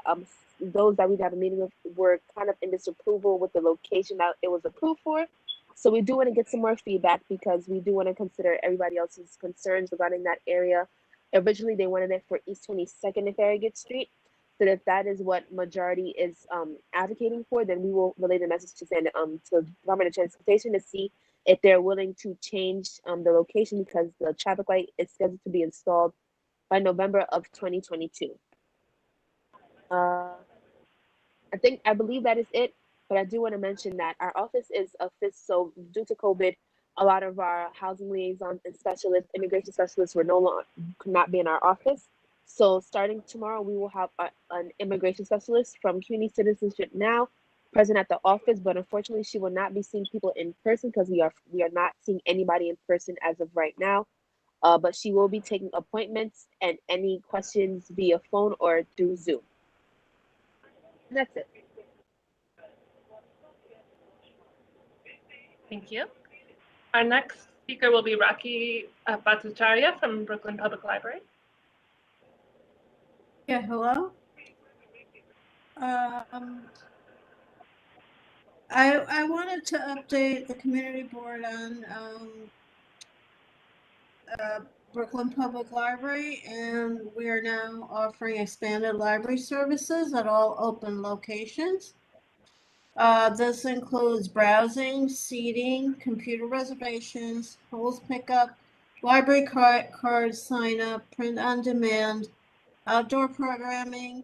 Those that we had a meeting with were kind of in disapproval with the location that it was approved for. So we do want to get some more feedback because we do want to consider everybody else's concerns regarding that area. Originally, they wanted it for East 22nd and Farragut Street. So if that is what majority is advocating for, then we will relay the message to the Department of Transportation to see if they're willing to change the location because the traffic light is scheduled to be installed by November of 2022. I believe that is it, but I do want to mention that our office is fifth, so due to COVID, a lot of our housing liaisons and specialists, immigration specialists could not be in our office. So starting tomorrow, we will have an immigration specialist from Community Citizenship Now present at the office, but unfortunately she will not be seeing people in person because we are not seeing anybody in person as of right now. But she will be taking appointments and any questions via phone or through Zoom. And that's it. Thank you. Our next speaker will be Rocky Bhattacharya from Brooklyn Public Library. Yeah, hello. I wanted to update the community board on Brooklyn Public Library, and we are now offering expanded library services at all open locations. This includes browsing, seating, computer reservations, polls pickup, library card sign up, print on demand, outdoor programming,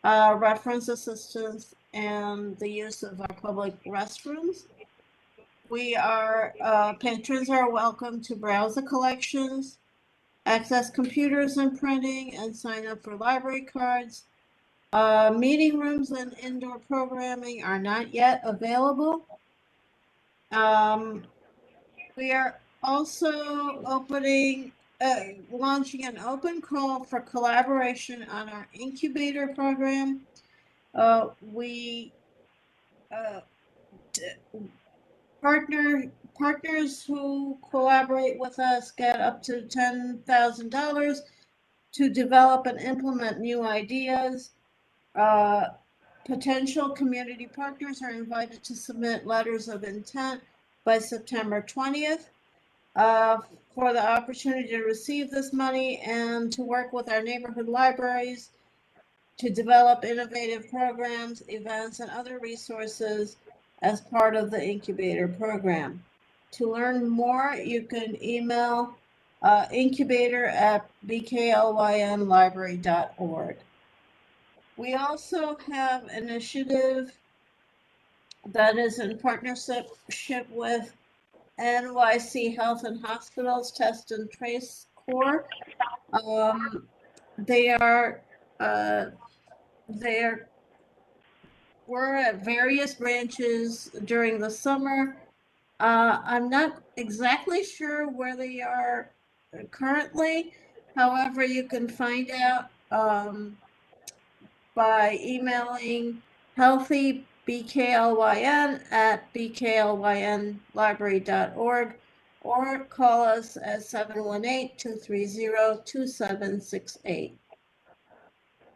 reference assistance, and the use of our public restrooms. Patrons are welcome to browse the collections, access computers and printing, and sign up for library cards. Meeting rooms and indoor programming are not yet available. We are also launching an open call for collaboration on our incubator program. We partner Partners who collaborate with us get up to $10,000 to develop and implement new ideas. Potential community partners are invited to submit letters of intent by September 20th for the opportunity to receive this money and to work with our neighborhood libraries to develop innovative programs, events, and other resources as part of the incubator program. To learn more, you can email incubator@bklynlibrary.org. We also have an initiative that is in partnership with NYC Health and Hospitals Test and Trace Corps. We're at various branches during the summer. I'm not exactly sure where they are currently. However, you can find out by emailing healthybklyn@bklynlibrary.org or call us at 718-230-2768.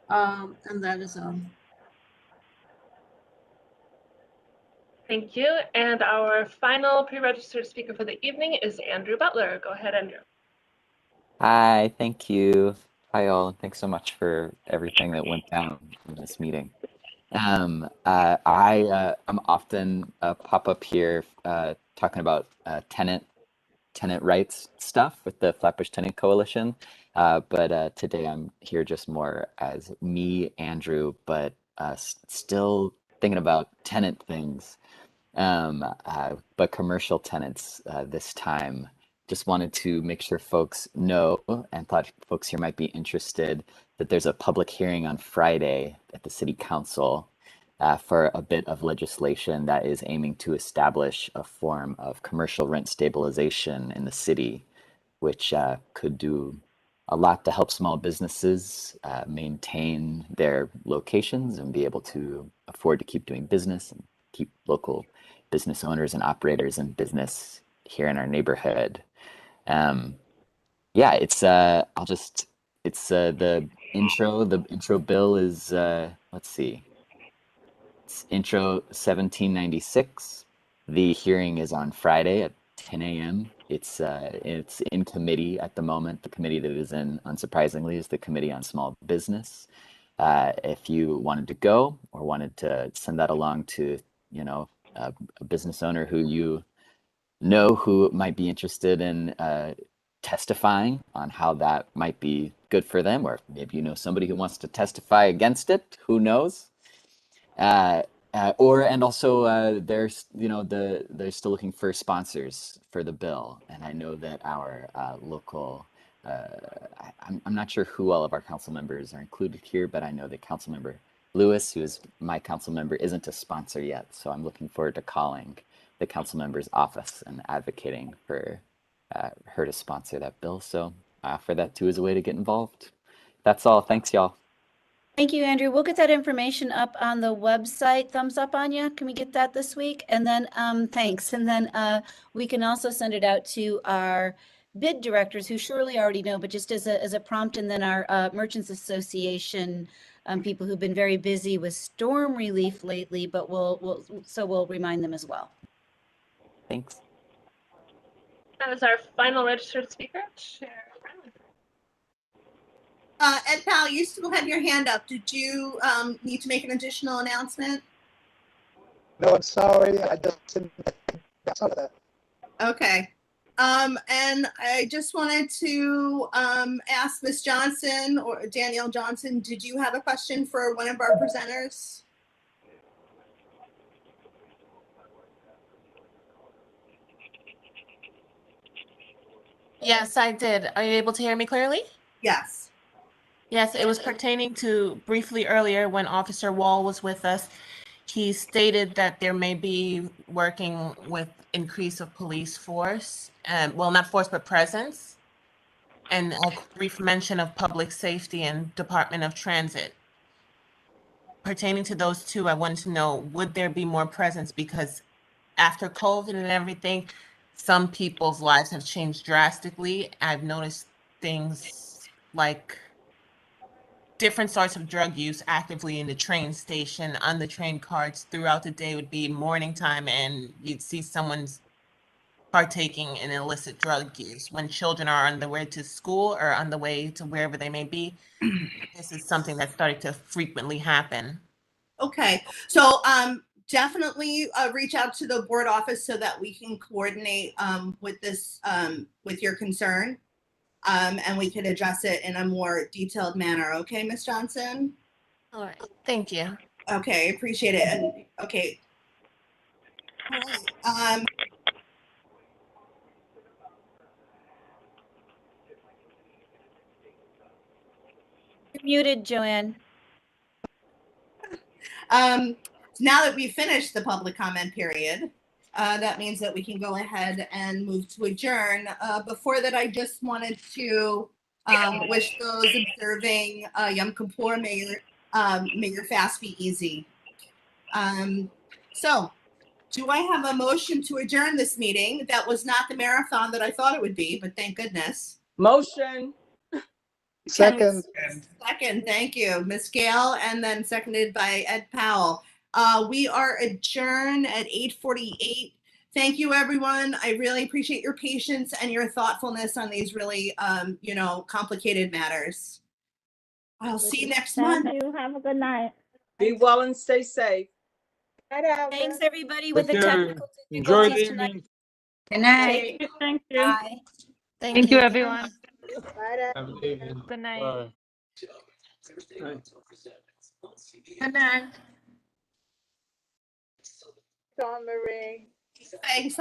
And that is all. Thank you. And our final pre-registered speaker for the evening is Andrew Butler. Go ahead, Andrew. Hi, thank you. Hi all, and thanks so much for everything that went down in this meeting. I'm often pop up here talking about tenant rights stuff with the Flatbush Tenant Coalition, but today I'm here just more as me, Andrew, but still thinking about tenant things, but commercial tenants this time. Just wanted to make sure folks know and thought folks here might be interested that there's a public hearing on Friday at the City Council for a bit of legislation that is aiming to establish a form of commercial rent stabilization in the city, which could do a lot to help small businesses maintain their locations and be able to afford to keep doing business and keep local business owners and operators in business here in our neighborhood. Yeah, it's the intro bill is let's see. It's intro 1796. The hearing is on Friday at 10 a.m. It's in committee at the moment. The committee that it is in, unsurprisingly, is the Committee on Small Business. If you wanted to go or wanted to send that along to, a business owner who you know who might be interested in testifying on how that might be good for them, or maybe you know somebody who wants to testify against it, who knows? They're still looking for sponsors for the bill, and I know that our local, I'm not sure who all of our council members are included here, but I know that Council Member Lewis, who is my council member, isn't a sponsor yet, so I'm looking forward to calling the council member's office and advocating for her to sponsor that bill. So I offer that too as a way to get involved. That's all. Thanks, y'all. Thank you, Andrew. We'll get that information up on the website. Thumbs up, Anya. Can we get that this week? And then, thanks. And then we can also send it out to our bid directors who surely already know, but just as a prompt, and then our Merchants Association people who've been very busy with storm relief lately, but we'll remind them as well. Thanks. That is our final registered speaker, Chair. Ed Powell, you still had your hand up. Did you need to make an additional announcement? No, I'm sorry. I just didn't get some of that. Okay. And I just wanted to ask Ms. Johnson or Danielle Johnson, did you have a question for one of our presenters? Yes, I did. Are you able to hear me clearly? Yes. Yes, it was pertaining to briefly earlier when Officer Wall was with us. He stated that there may be working with increase of police force, well, not force, but presence, and a brief mention of public safety and Department of Transit. Pertaining to those two, I wanted to know, would there be more presence? Because after COVID and everything, some people's lives have changed drastically. I've noticed things like different sorts of drug use actively in the train station, on the train cards throughout the day. Would be morning time and you'd see someone's partaking in illicit drug use when children are on the way to school or on the way to wherever they may be. This is something that started to frequently happen. Okay, so definitely reach out to the board office so that we can coordinate with this, with your concern. And we could address it in a more detailed manner. Okay, Ms. Johnson? All right, thank you. Okay, appreciate it. And okay. All right. You're muted, Joanne. Now that we've finished the public comment period, that means that we can go ahead and move to adjourn. Before that, I just wanted to wish those observing Yom Kippur, may your fast be easy. So, do I have a motion to adjourn this meeting? That was not the marathon that I thought it would be, but thank goodness. Motion. Second. Second, thank you, Ms. Gale, and then seconded by Ed Powell. We are adjourned at 8:48. Thank you, everyone. I really appreciate your patience and your thoughtfulness on these really, complicated matters. I'll see you next month. Thank you. Have a good night. Be well and stay safe. Thanks, everybody, with the Take care. technical Enjoy the difficulties tonight. evening. Good night. Thank you. Bye. Thank you, everyone. Have a good evening. Good night. Bye. Good night. Dawn Marie. Thanks.